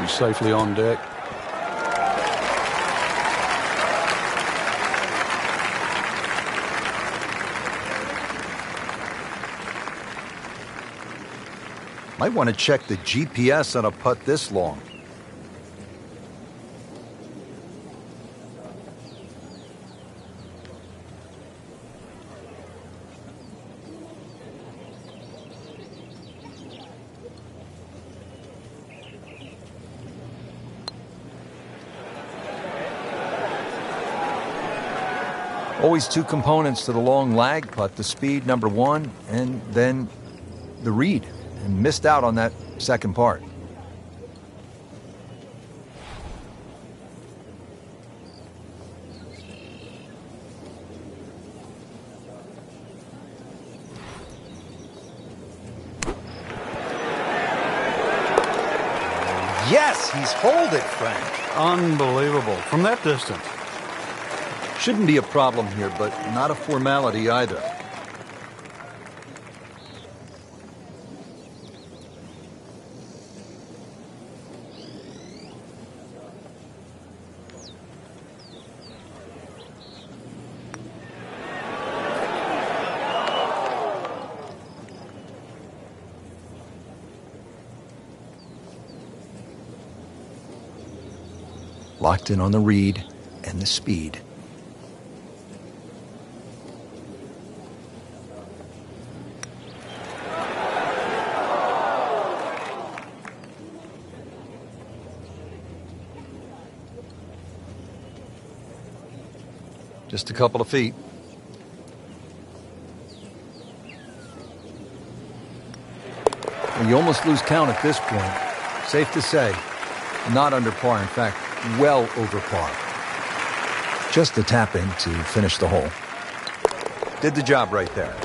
Safely on deck. Might want to check the GPS on a putt this long. Always two components to the long lag putt, the speed, number one, and then the read. And missed out on that second part. He's holed it, Frank. Unbelievable. From that distance. Shouldn't be a problem here, but not a formality either. Locked in on the read and the speed. Just a couple of feet. Well, you almost lose count at this point. Safe to say, not under par. In fact, well over par. Just a tap in to finish the hole. Did the job right there.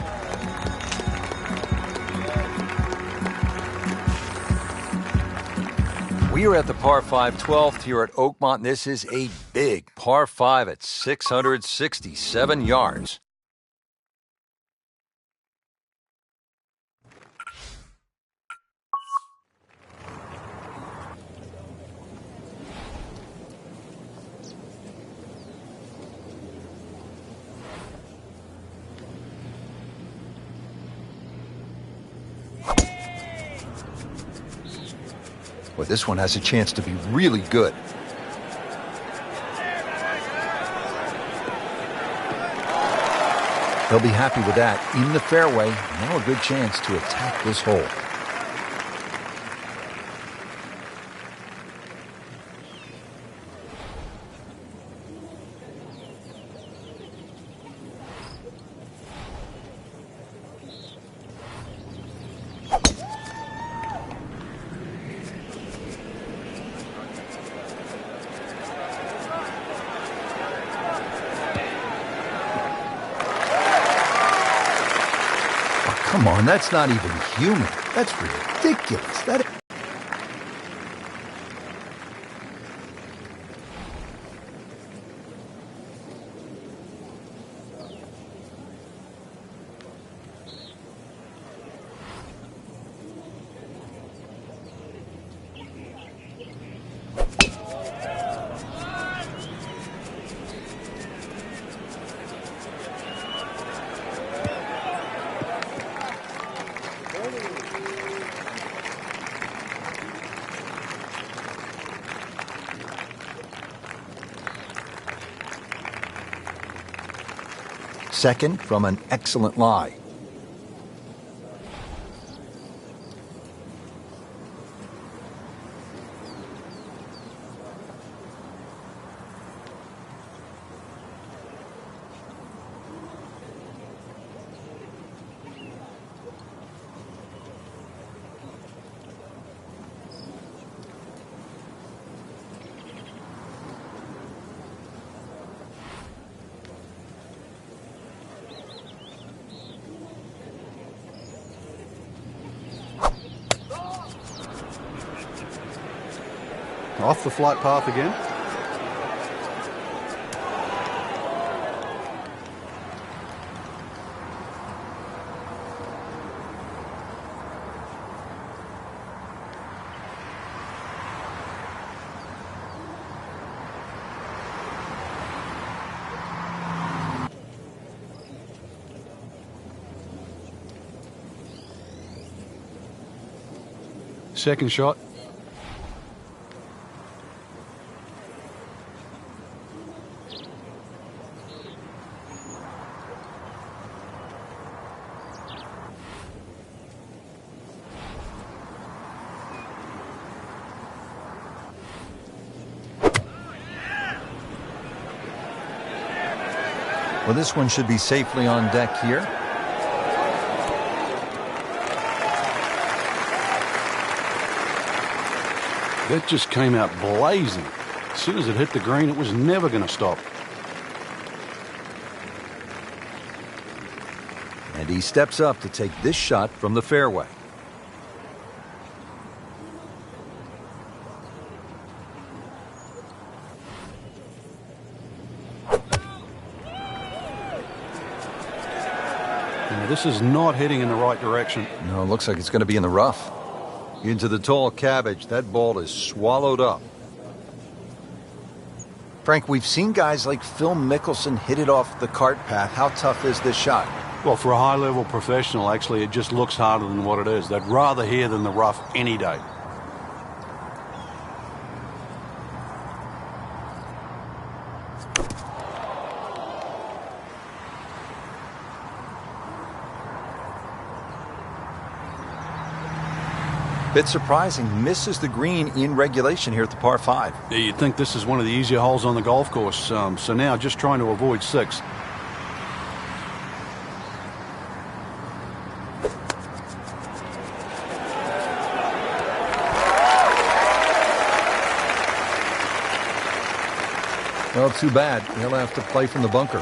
We are at the par 5 12th here at Oakmont. This is a big par 5 at 667 yards. Well, this one has a chance to be really good. They'll be happy with that. In the fairway, now a good chance to attack this hole. Come on, that's not even human. That's ridiculous. That... Second from an excellent lie. Off the flight path again. Second shot. Well, this one should be safely on deck here. That just came out blazing. As soon as it hit the green, it was never going to stop. And he steps up to take this shot from the fairway. Now, this is not heading in the right direction. No, it looks like it's going to be in the rough. Into the tall cabbage. That ball is swallowed up. Frank, we've seen guys like Phil Mickelson hit it off the cart path. How tough is this shot? Well, for a high-level professional, actually, it just looks harder than what it is. They'd rather here than the rough any day. Bit surprising, misses the green in regulation here at the par 5. Yeah, you'd think this is one of the easier holes on the golf course. So now just trying to avoid 6. Well, too bad. He'll have to play from the bunker.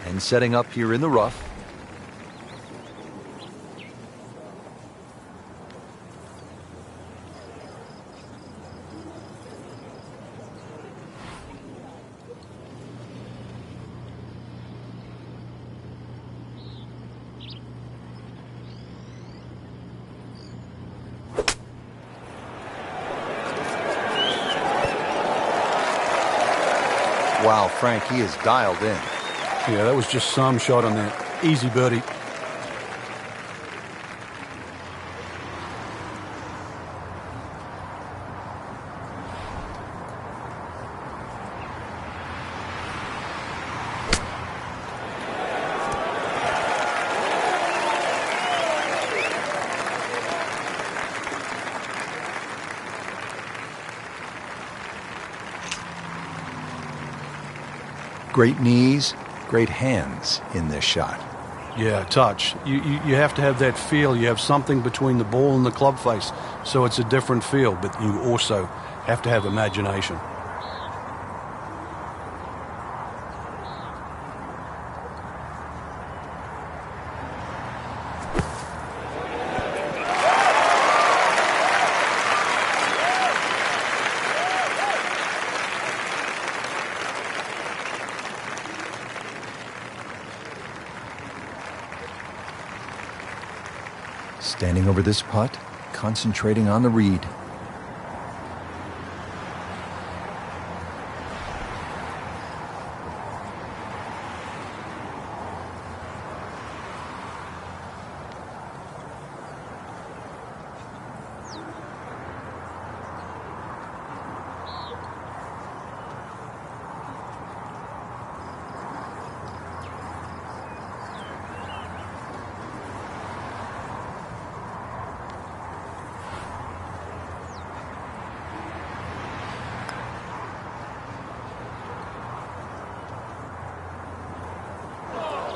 And setting up here in the rough. Wow, Frank, he is dialed in. Yeah, that was just some shot on that. Easy birdie. Great knees, great hands in this shot. Yeah, touch. You have to have that feel. You have something between the ball and the club face, so it's a different feel, but you also have to have imagination. Standing over this putt, concentrating on the read.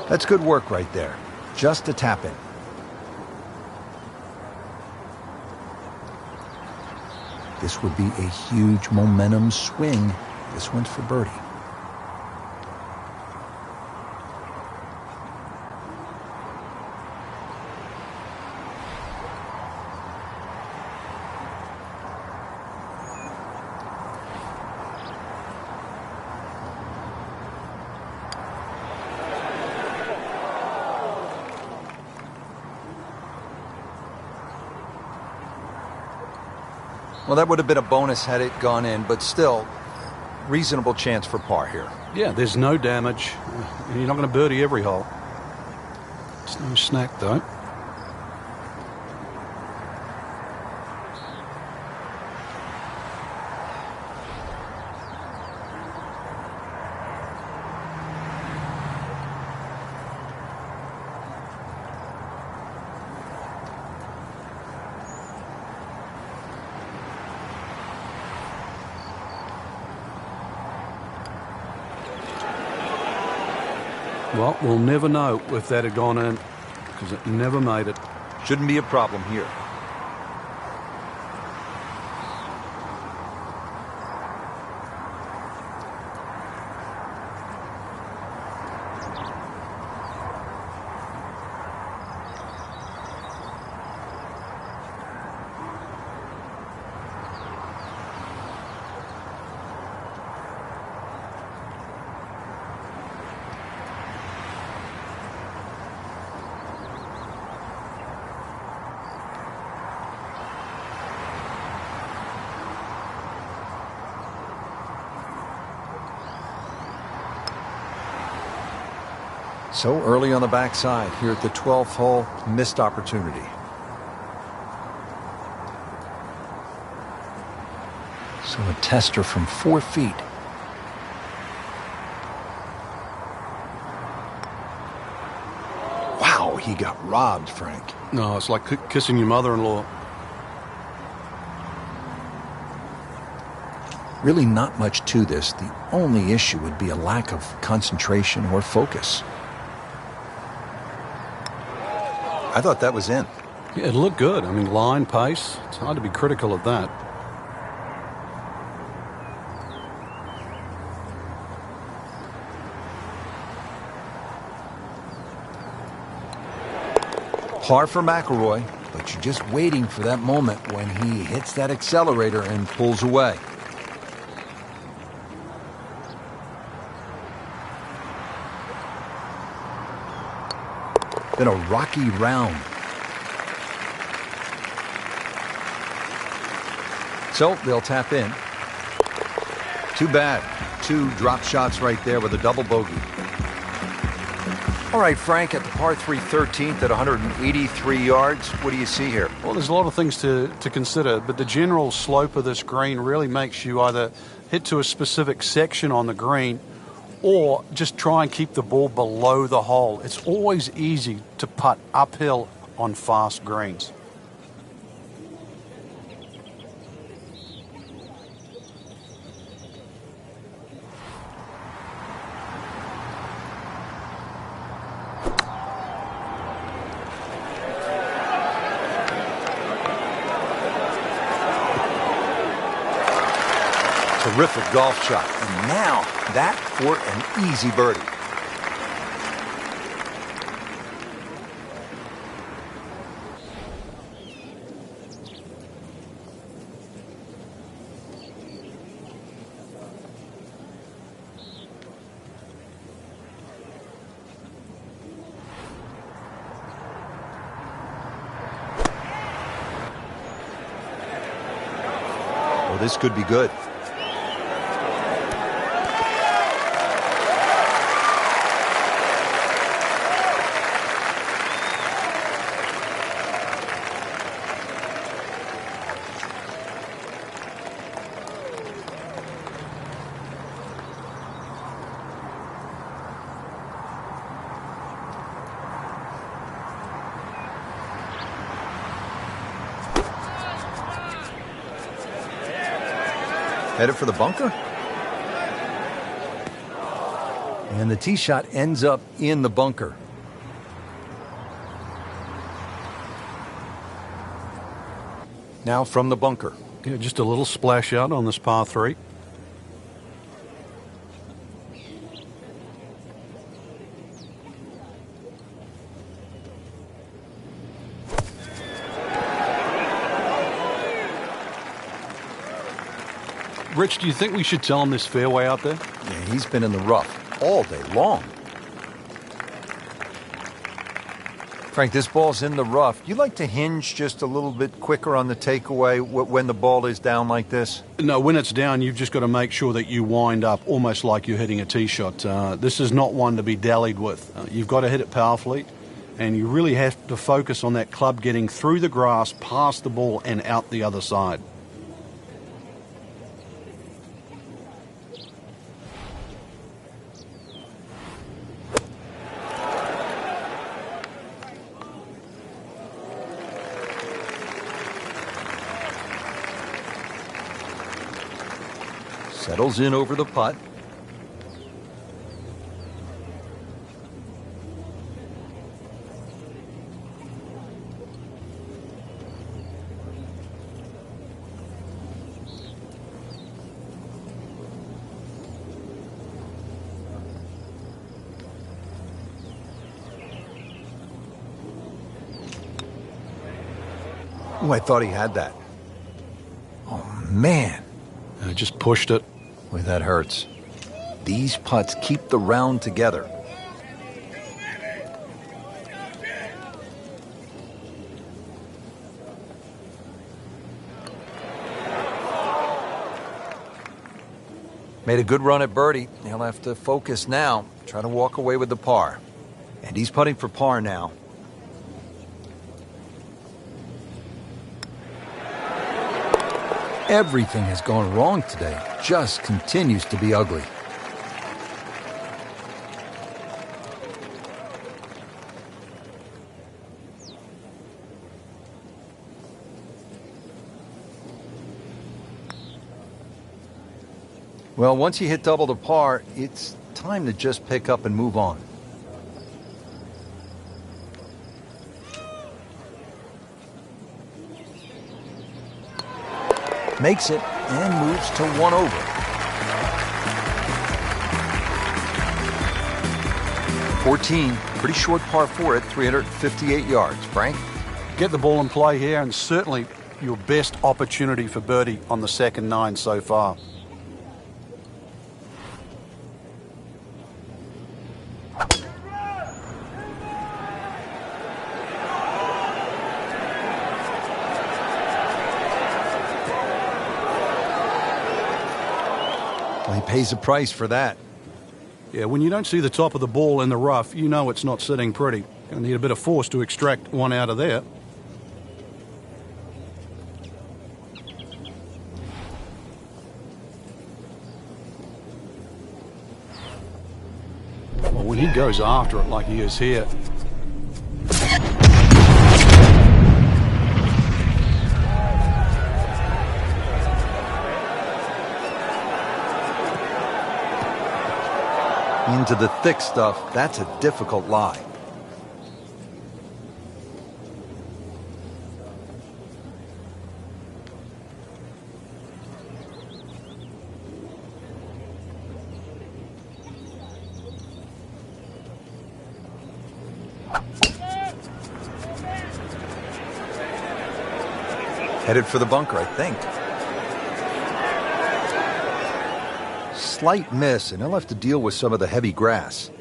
That's good work right there. Just a tap in. This would be a huge momentum swing. This one's for birdie. Well, that would have been a bonus had it gone in, but still, reasonable chance for par here. Yeah, there's no damage. You're not going to birdie every hole. It's no snack, though. Well, we'll never know if that had gone in, because it never made it. Shouldn't be a problem here. So early on the backside here at the 12th hole, missed opportunity. So a tester from 4 feet. Wow, he got robbed, Frank. No, it's like kissing your mother-in-law. Really not much to this. The only issue would be a lack of concentration or focus. I thought that was in. Yeah, it looked good. I mean, line, pace. It's hard to be critical of that. Par for McIlroy, but you're just waiting for that moment when he hits that accelerator and pulls away. Been a rocky round. So they'll tap in. Too bad. 2 drop shots right there with a double bogey. All right, Frank, at the par 3 13th at 183 yards, what do you see here? Well, there's a lot of things to consider, but the general slope of this green really makes you either hit to a specific section on the green or just try and keep the ball below the hole. It's always easy to putt uphill on fast greens. Terrific golf shot. And now, that for an easy birdie. Well, this could be good. Headed for the bunker? And the tee shot ends up in the bunker. Now from the bunker. Yeah, just a little splash out on this par 3. Rich, do you think we should tell him this fairway out there? Yeah, he's been in the rough all day long. Frank, this ball's in the rough. You like to hinge just a little bit quicker on the takeaway when the ball is down like this? No, when it's down, you've just got to make sure that you wind up almost like you're hitting a tee shot. This is not one to be dallied with. You've got to hit it powerfully, and you really have to focus on that club getting through the grass, past the ball, and out the other side. Settles in over the putt. Oh, I thought he had that. Oh, man. Just pushed it. Boy, that hurts. These putts keep the round together. Made a good run at birdie. He'll have to focus now. Try to walk away with the par. And he's putting for par now. Everything has gone wrong today. Just continues to be ugly. Well, once you hit double to par, it's time to just pick up and move on. Makes it and moves to 1 over. 14, pretty short par 4 at 358 yards. Frank? Get the ball in play here, and certainly your best opportunity for birdie on the second 9 so far. Well, he pays a price for that. Yeah, when you don't see the top of the ball in the rough, you know it's not sitting pretty. You'll need a bit of force to extract one out of there. Well, when he goes after it like he is here, into the thick stuff, that's a difficult lie. Headed for the bunker, I think. Slight miss, and he'll have to deal with some of the heavy grass.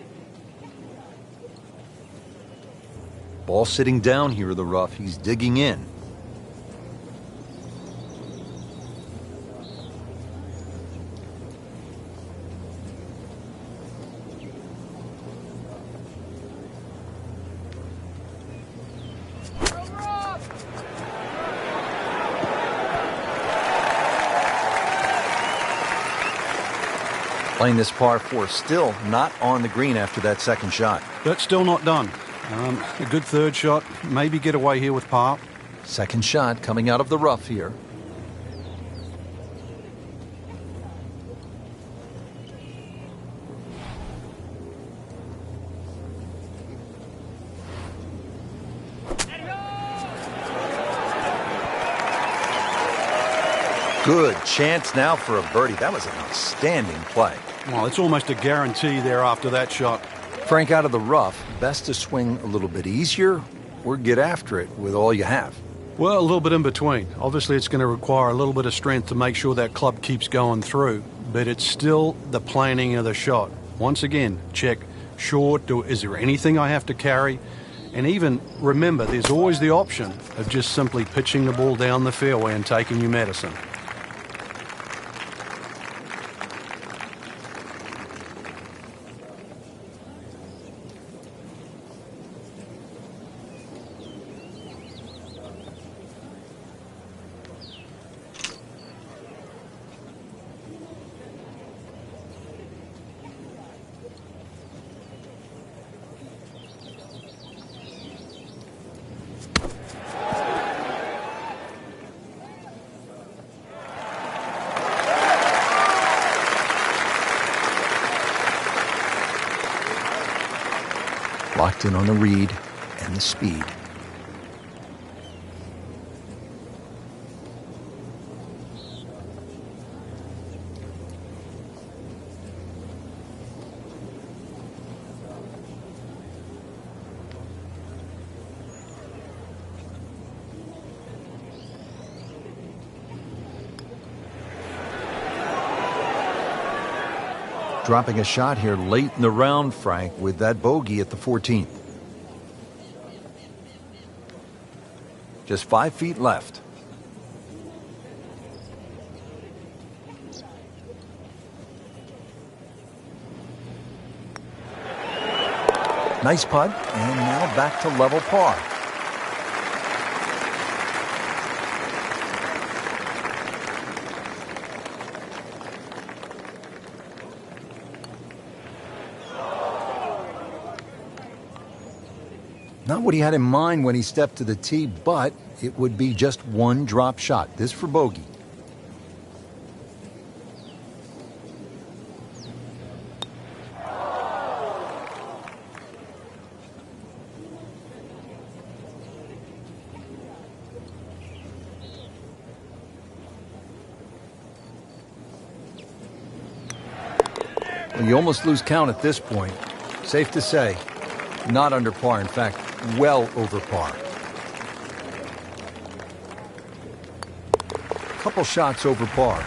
Ball sitting down here in the rough. He's digging in. Playing this par 4, still not on the green after that second shot. but still not done. A good third shot, maybe get away here with par. Second shot coming out of the rough here. Good chance now for a birdie. That was an outstanding play. Well, it's almost a guarantee there after that shot. Frank, out of the rough, best to swing a little bit easier or get after it with all you have. Well, a little bit in between. Obviously, it's going to require a little bit of strength to make sure that club keeps going through, but it's still the planning of the shot. Once again, check short, is there anything I have to carry? And even remember, there's always the option of just simply pitching the ball down the fairway and taking your medicine. Locked in on the read and the speed. Dropping a shot here late in the round, Frank, with that bogey at the 14th. Just 5 feet left. Nice putt, and now back to level par. Not what he had in mind when he stepped to the tee, but it would be just one drop shot. This for bogey. Well, you almost lose count at this point. Safe to say, not under par. In fact, well over par. Couple shots over par.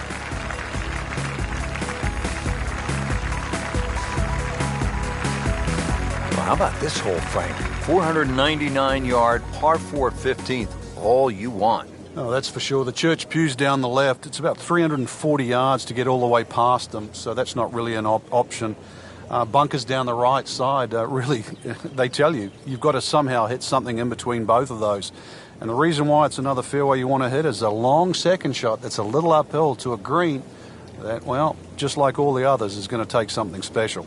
Well, how about this hole, Frank? 499-yard, par 4 15th. All you want. Oh, that's for sure. The church pew's down the left. It's about 340 yards to get all the way past them, so that's not really an option. Bunkers down the right side, really, they tell you, you've got to somehow hit something in between both of those. And the reason why it's another fairway you want to hit is a long second shot that's a little uphill to a green that, well, just like all the others, is going to take something special.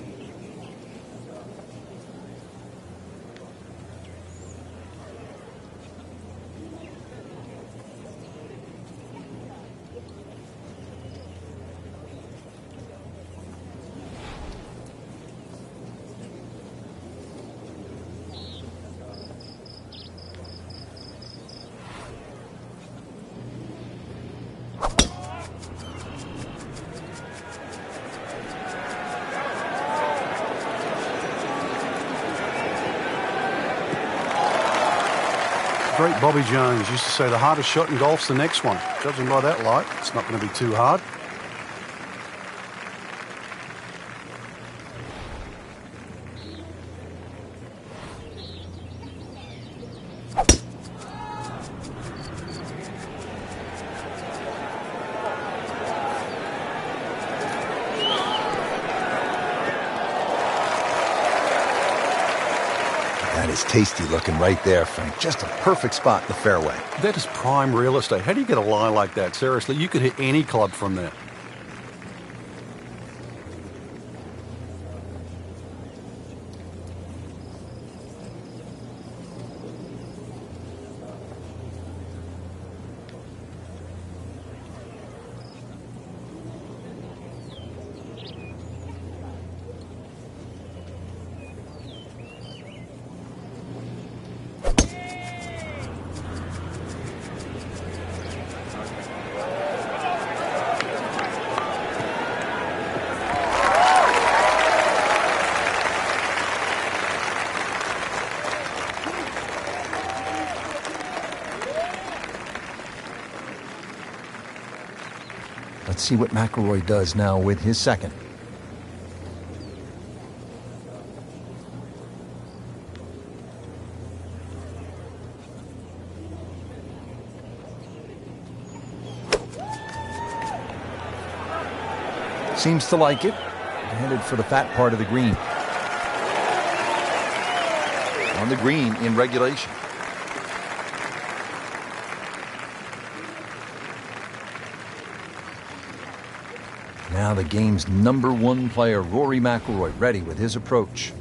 Great Bobby Jones used to say the hardest shot in golf's the next one. Judging by that light, it's not going to be too hard. That is tasty looking right there, Frank. Just a perfect spot in the fairway. That is prime real estate. How do you get a lie like that? Seriously, you could hit any club from there. Let's see what McIlroy does now with his second. Seems to like it. Headed for the fat part of the green. On the green in regulation. Now the game's #1 player, Rory McIlroy, ready with his approach.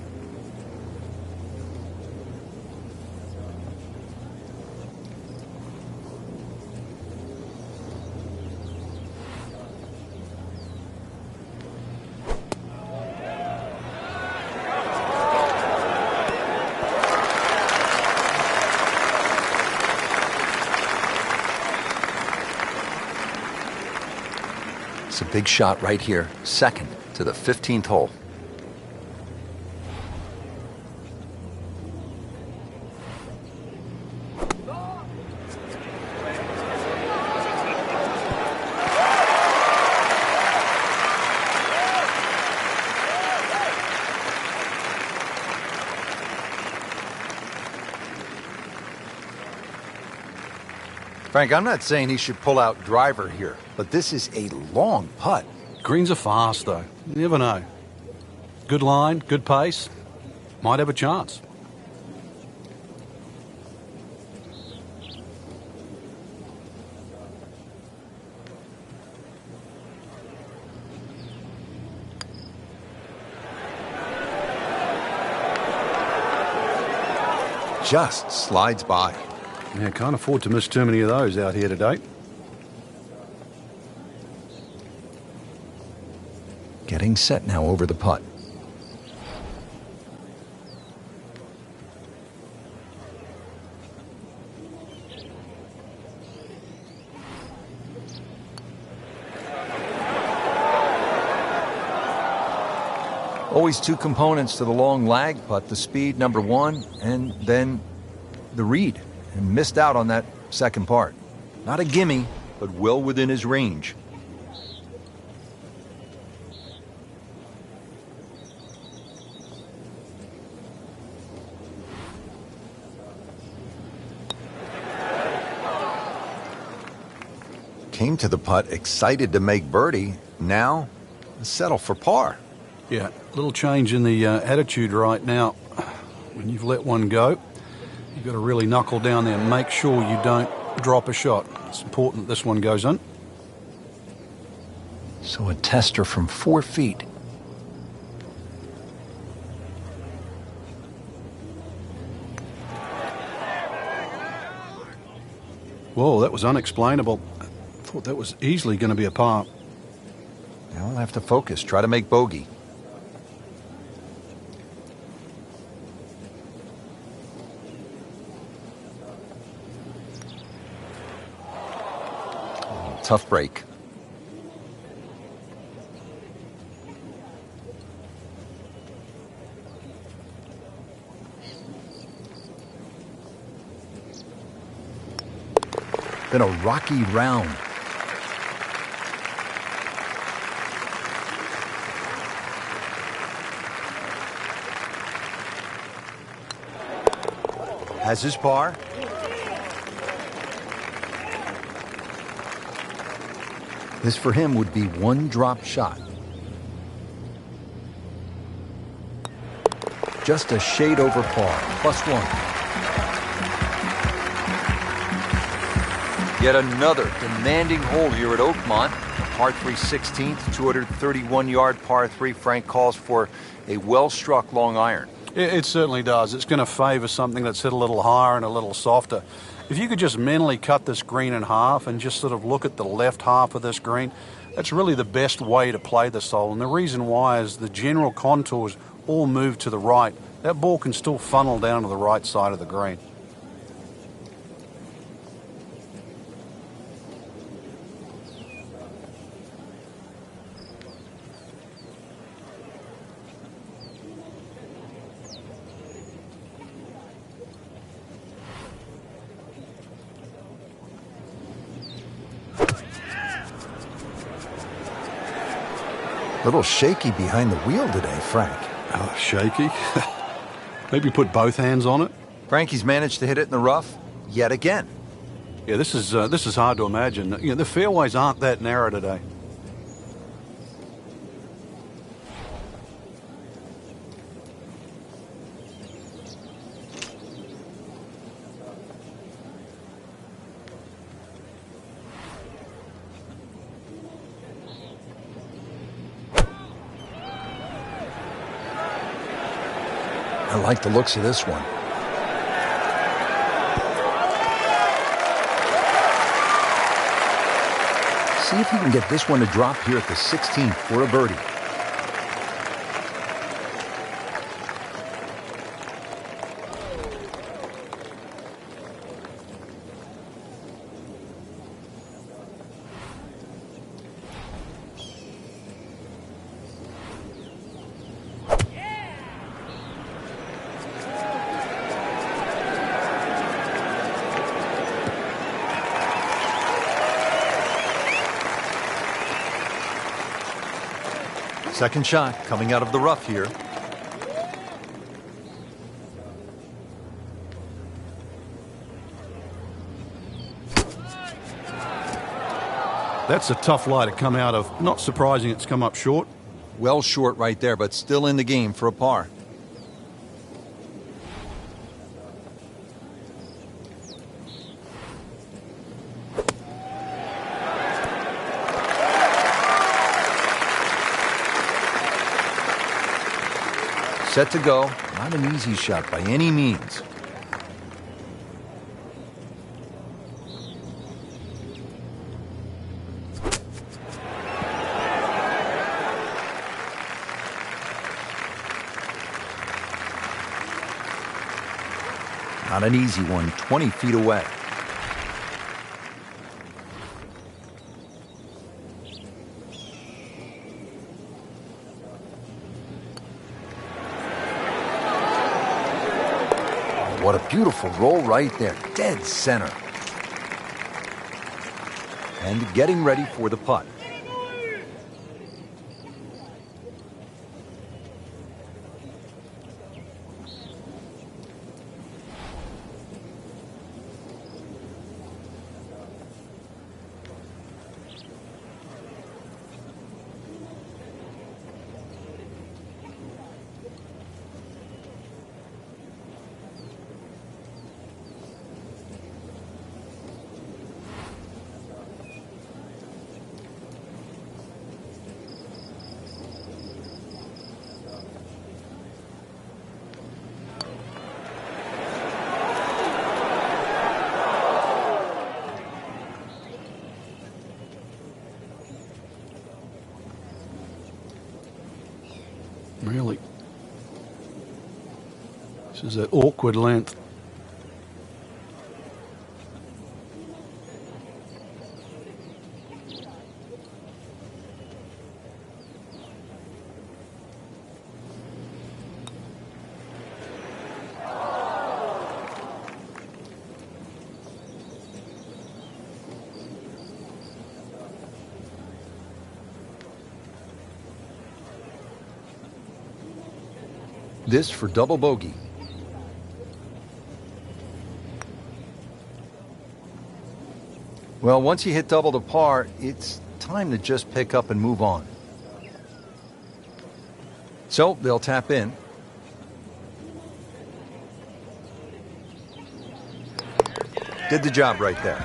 It's a big shot right here, second to the 15th hole. Frank, I'm not saying he should pull out driver here, but this is a long putt. Greens are fast, though. You never know. Good line, good pace. might have a chance. Just slides by. Yeah, can't afford to miss too many of those out here today. Getting set now over the putt. Always two components to the long lag putt, the speed, number one, and then the read. And missed out on that second part. Not a gimme, but well within his range. Came to the putt excited to make birdie. Now, settle for par. Yeah, a little change in the attitude right now. When you've let one go, you've got to really knuckle down there and make sure you don't drop a shot. It's important that this one goes in. So a tester from 4 feet. Whoa, that was unexplainable. I thought that was easily going to be a par. Now we'll have to focus, try to make bogey. Tough break. Been a rocky round. Has his par. This for him would be one drop shot. Just a shade over par, +1. Yet another demanding hole here at Oakmont. Par 3 16th, 231-yard par 3. Frank calls for a well-struck long iron. It certainly does. It's going to favour something that's hit a little higher and a little softer. If you could just mentally cut this green in half and just sort of look at the left half of this green, that's really the best way to play this hole. And the reason why is the general contours all move to the right. That ball can still funnel down to the right side of the green. Little shaky behind the wheel today, Frank. Oh, shaky? Maybe put both hands on it? Frankie's managed to hit it in the rough yet again. Yeah, this is hard to imagine. You know, the fairways aren't that narrow today. I like the looks of this one. See if he can get this one to drop here at the 16th for a birdie. Second shot coming out of the rough here. That's a tough lie to come out of. Not surprising it's come up short. Well short right there, but still in the game for a par. Set to go. Not an easy shot by any means. Not an easy one, 20 feet away. What a beautiful roll right there, dead center. And getting ready for the putt. Really? This is that awkward length. This for double bogey. Well, once you hit double to par, it's time to just pick up and move on. So they'll tap in. Did the job right there.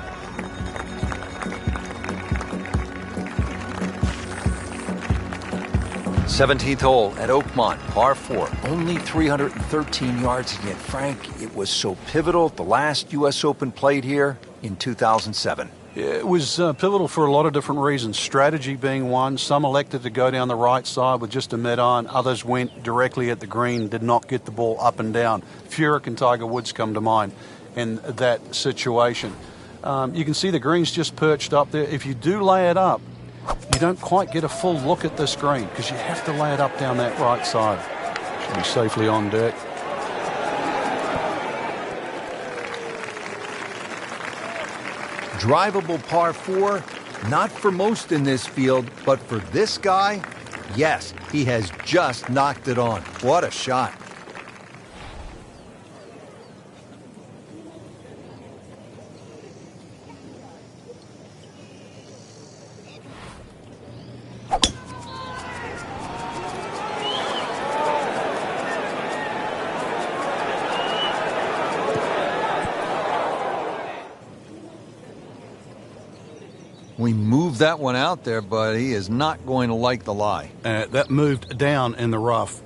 Seventeenth hole at Oakmont, par 4. Only 313 yards, and yet, Frank, it was so pivotal. The last U.S. Open played here in 2007. It was pivotal for a lot of different reasons. Strategy being one. Some elected to go down the right side with just a mid-iron. Others went directly at the green, did not get the ball up and down. Furyk and Tiger Woods come to mind in that situation. You can see the green's just perched up there. If you do lay it up, you don't quite get a full look at this green because you have to lay it up down that right side. Should be safely on deck. Drivable par 4, not for most in this field, but for this guy, yes, he has just knocked it on. What a shot. We moved that one out there, but he is not going to like the lie. That moved down in the rough.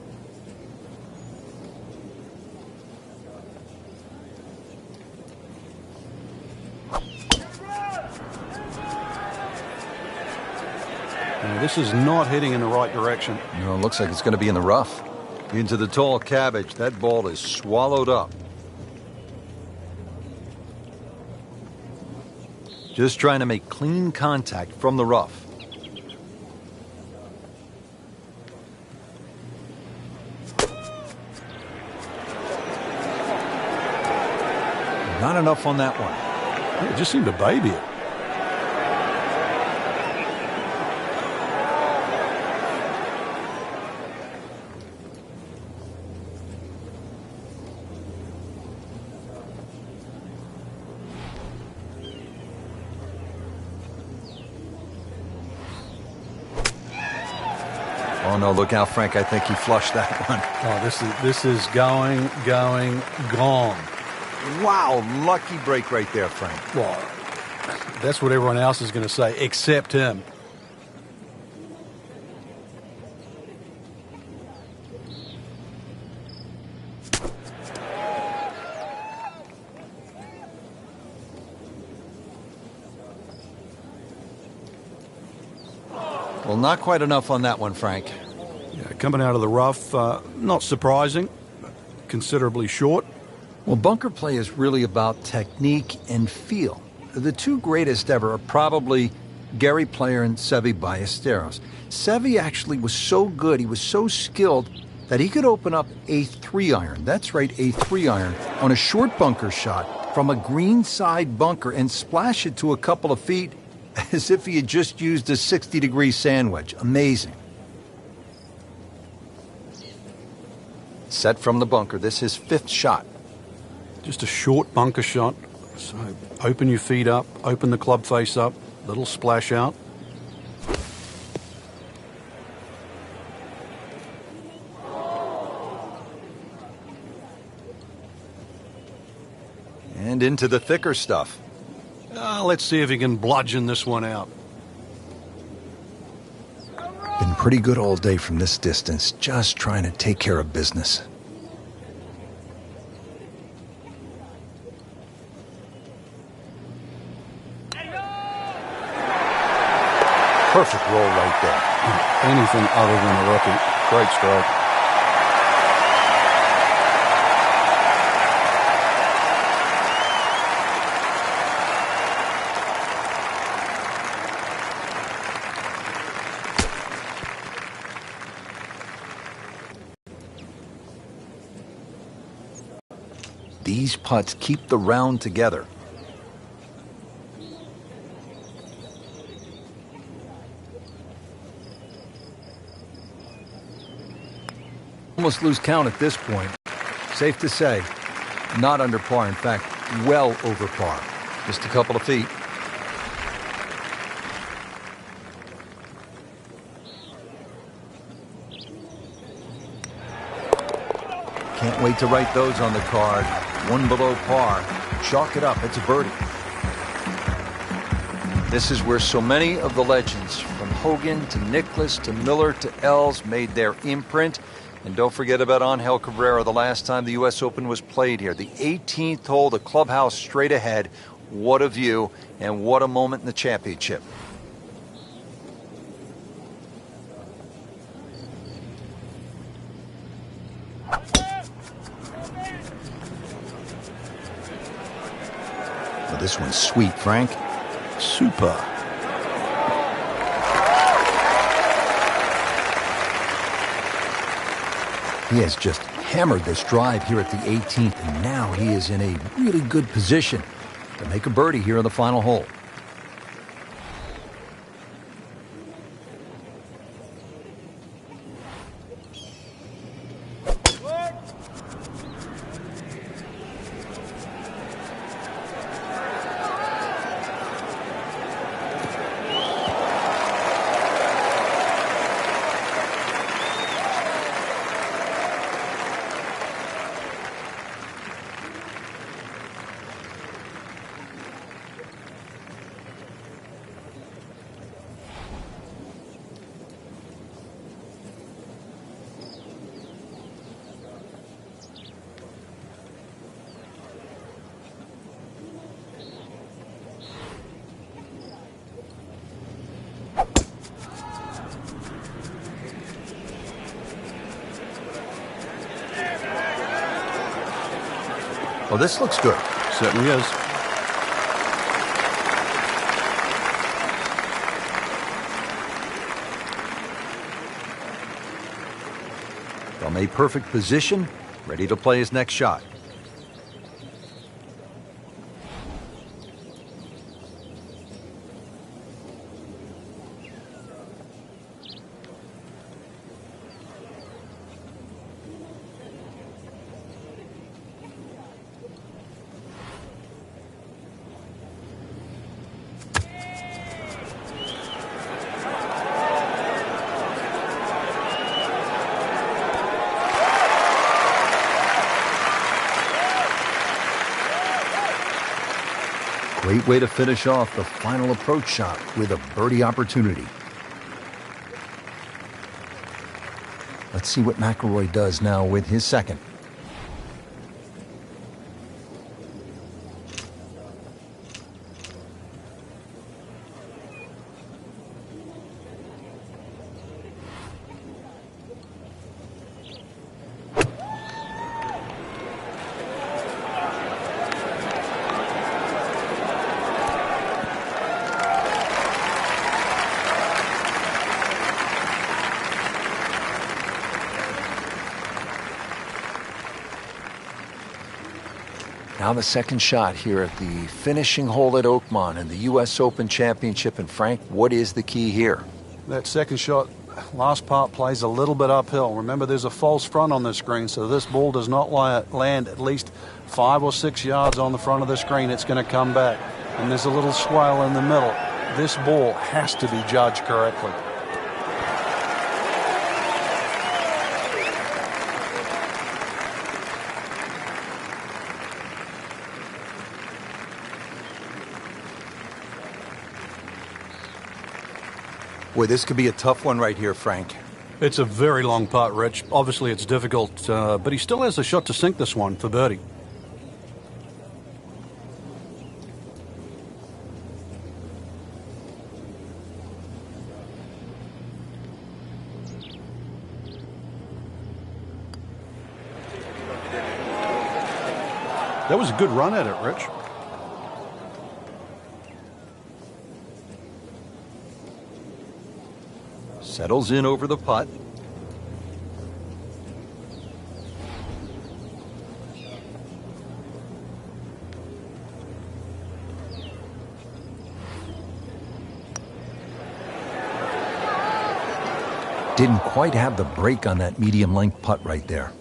This is not heading in the right direction. No, it looks like it's going to be in the rough. Into the tall cabbage. That ball is swallowed up. Just trying to make clean contact from the rough. Not enough on that one. It just seemed to baby it. Oh, no, look out, Frank. I think he flushed that one. Oh, this is going, gone. Wow, lucky break right there, Frank. Well, that's what everyone else is going to say, except him. Well, not quite enough on that one, Frank. Yeah, coming out of the rough, not surprising, considerably short. Well, bunker play is really about technique and feel. The two greatest ever are probably Gary Player and Seve Ballesteros. Seve actually was so good, he was so skilled, that he could open up a 3-iron, that's right, a 3-iron, on a short bunker shot from a green side bunker and splash it to a couple of feet as if he had just used a 60-degree sand wedge. Amazing. Set from the bunker. This is his 5th shot. Just a short bunker shot. So open your feet up, open the club face up, little splash out. And into the thicker stuff. Let's see if he can bludgeon this one out. Been pretty good all day from this distance, just trying to take care of business. Perfect roll right there. Anything other than a rookie. Great stroke. These putts keep the round together. Almost lose count at this point. Safe to say, not under par. In fact, well over par. Just a couple of feet. Can't wait to write those on the card. One below par. Chalk it up. It's a birdie. This is where so many of the legends, from Hogan to Nicklaus to Miller to Els, made their imprint. And don't forget about Angel Cabrera, the last time the U.S. Open was played here. The 18th hole, the clubhouse straight ahead. What a view, and what a moment in the championship. Well, this one's sweet, Frank. Super. He has just hammered this drive here at the 18th, and now he is in a really good position to make a birdie here on the final hole. Well, this looks good. Certainly is. From a perfect position, ready to play his next shot. Great way to finish off the final approach shot with a birdie opportunity. Let's see what McIlroy does now with his second. Now the second shot here at the finishing hole at Oakmont in the U.S. Open Championship. And Frank, what is the key here? That second shot, last part, plays a little bit uphill. Remember, there's a false front on this green, so this ball does not land at least 5 or 6 yards on the front of the screen. It's going to come back, and there's a little swale in the middle. This ball has to be judged correctly. Boy, this could be a tough one right here, Frank. It's a very long putt, Rich. Obviously, it's difficult, but he still has a shot to sink this one for birdie. That was a good run at it, Rich. Settles in over the putt. Didn't quite have the break on that medium length putt right there.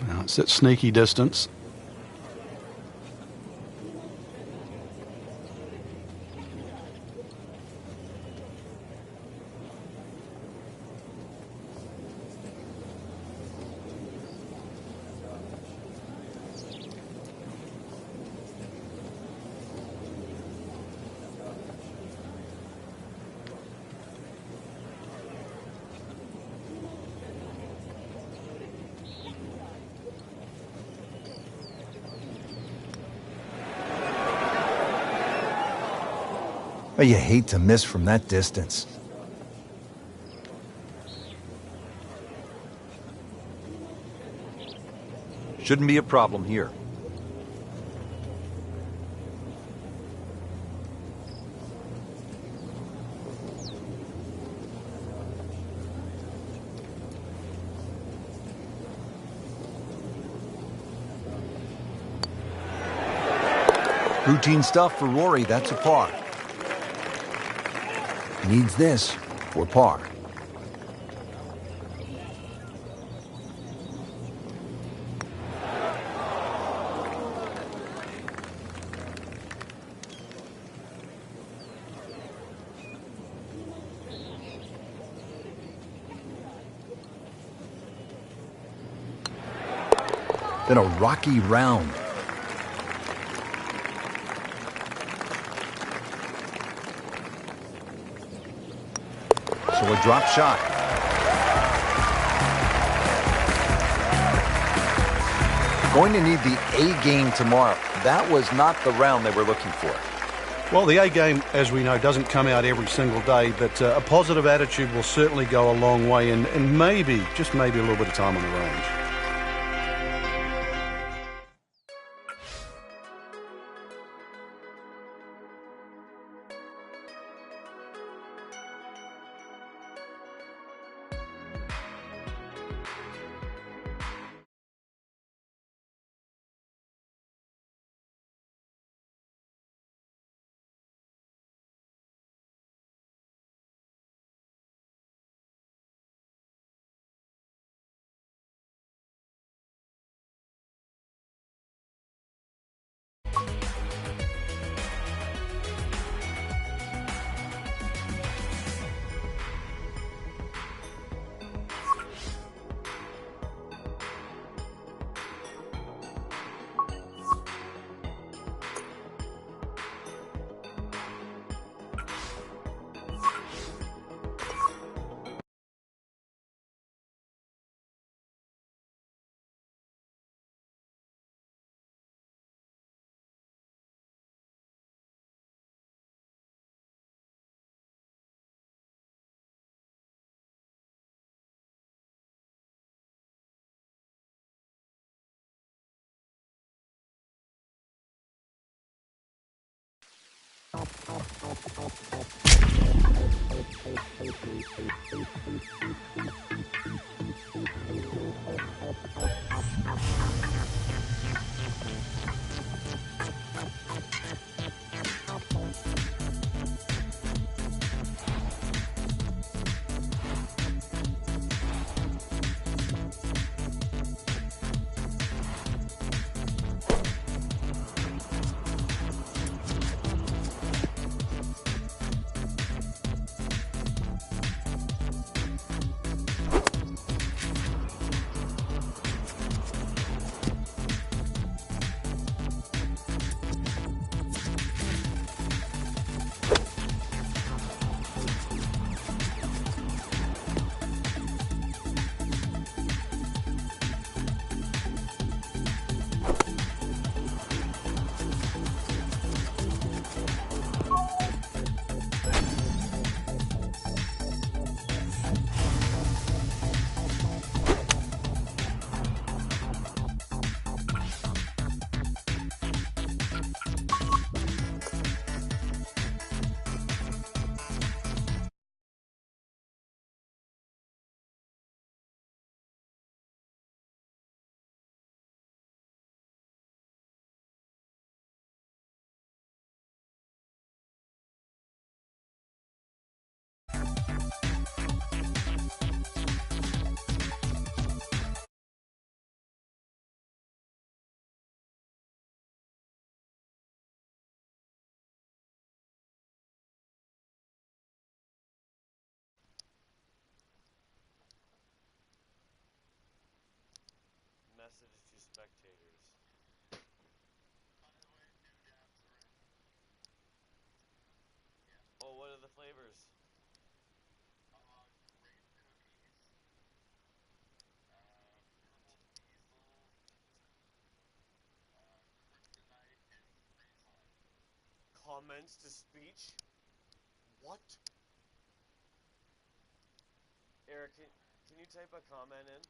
Now it's at sneaky distance. Oh, you hate to miss from that distance. Shouldn't be a problem here. Routine stuff for Rory, that's a par. Needs this for par. Been a rocky round. So a drop shot. Going to need the A game tomorrow. That was not the round they were looking for. Well, the A game, as we know, doesn't come out every single day, but a positive attitude will certainly go a long way, and maybe, just maybe, a little bit of time on the range. Message to spectators. Oh, what are the flavors? Comments to speech? What? Eric, can you type a comment in?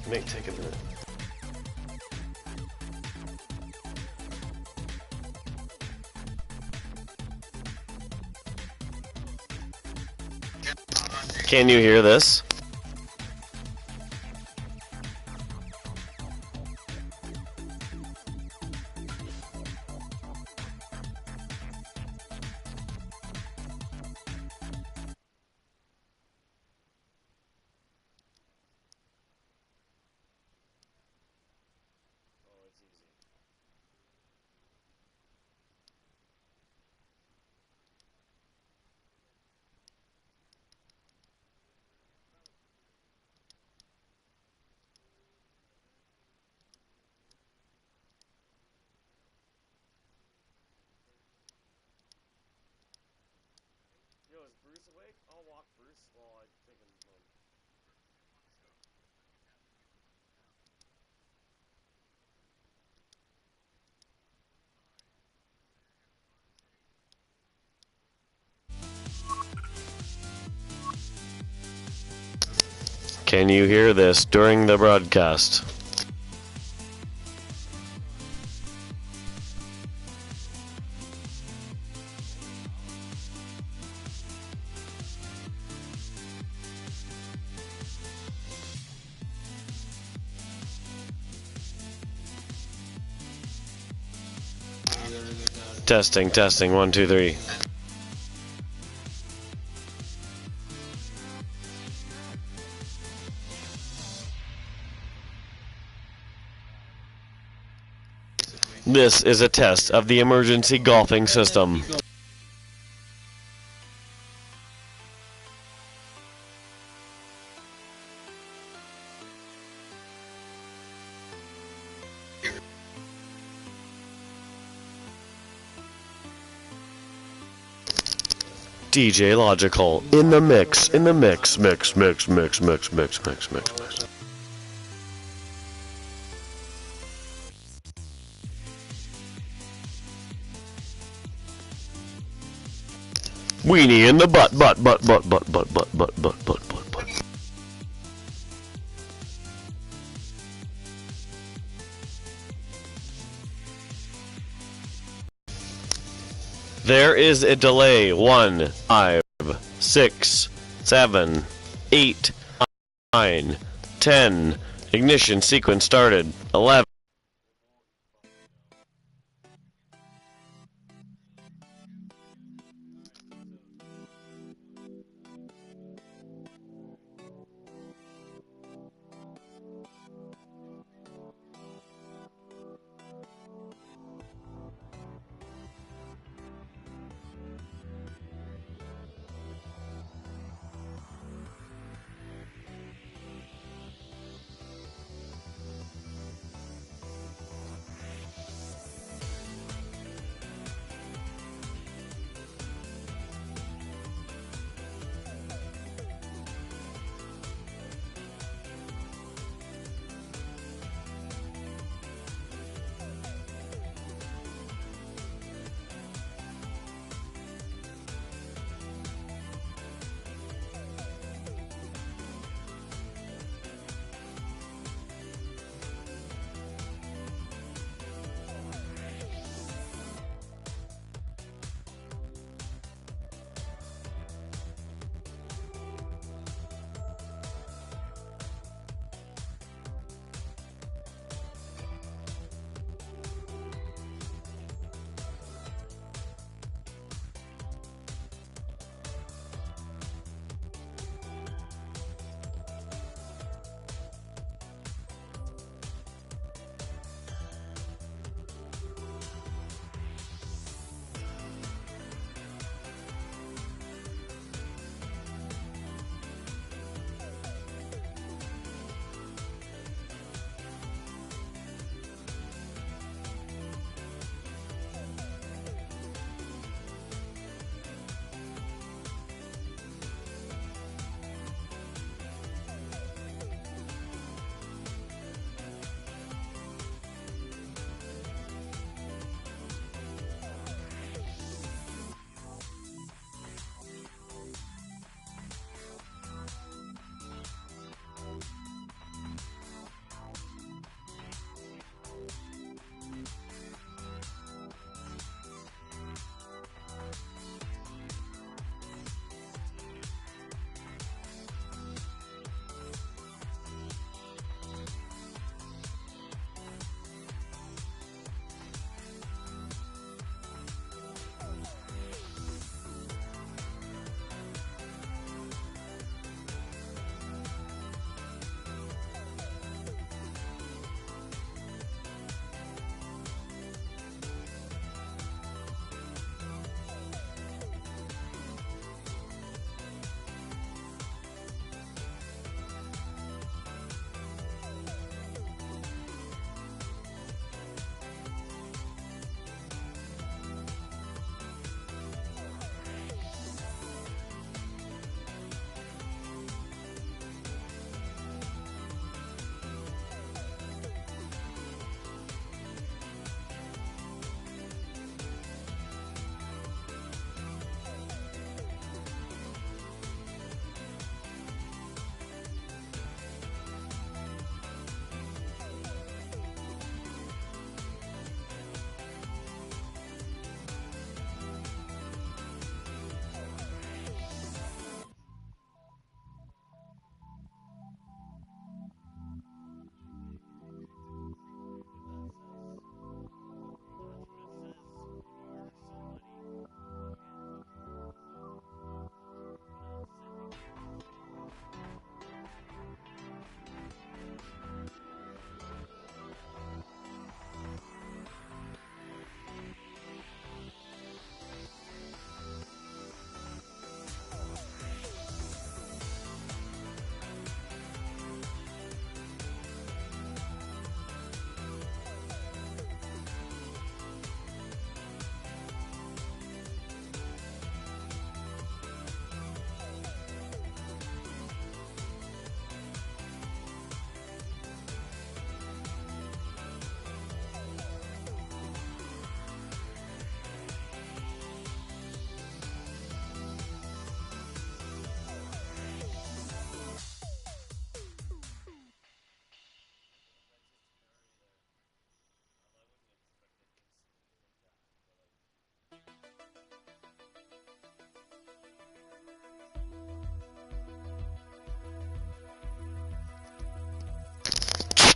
May take a minute. Can you hear this? Yo, is Bruce awake? I'll walk Bruce while I take him home. Can you hear this during the broadcast? Testing, testing, 1, 2, 3. This is a test of the emergency golfing system. DJ Logical in the mix, mix. Weenie in the butt. There is a delay. 1, 5, 6, 7, 8, 9, 10. Ignition sequence started. 11.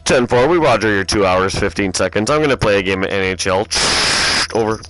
10-4, we roger your 2 hours, 15 seconds. I'm going to play a game of NHL. Over.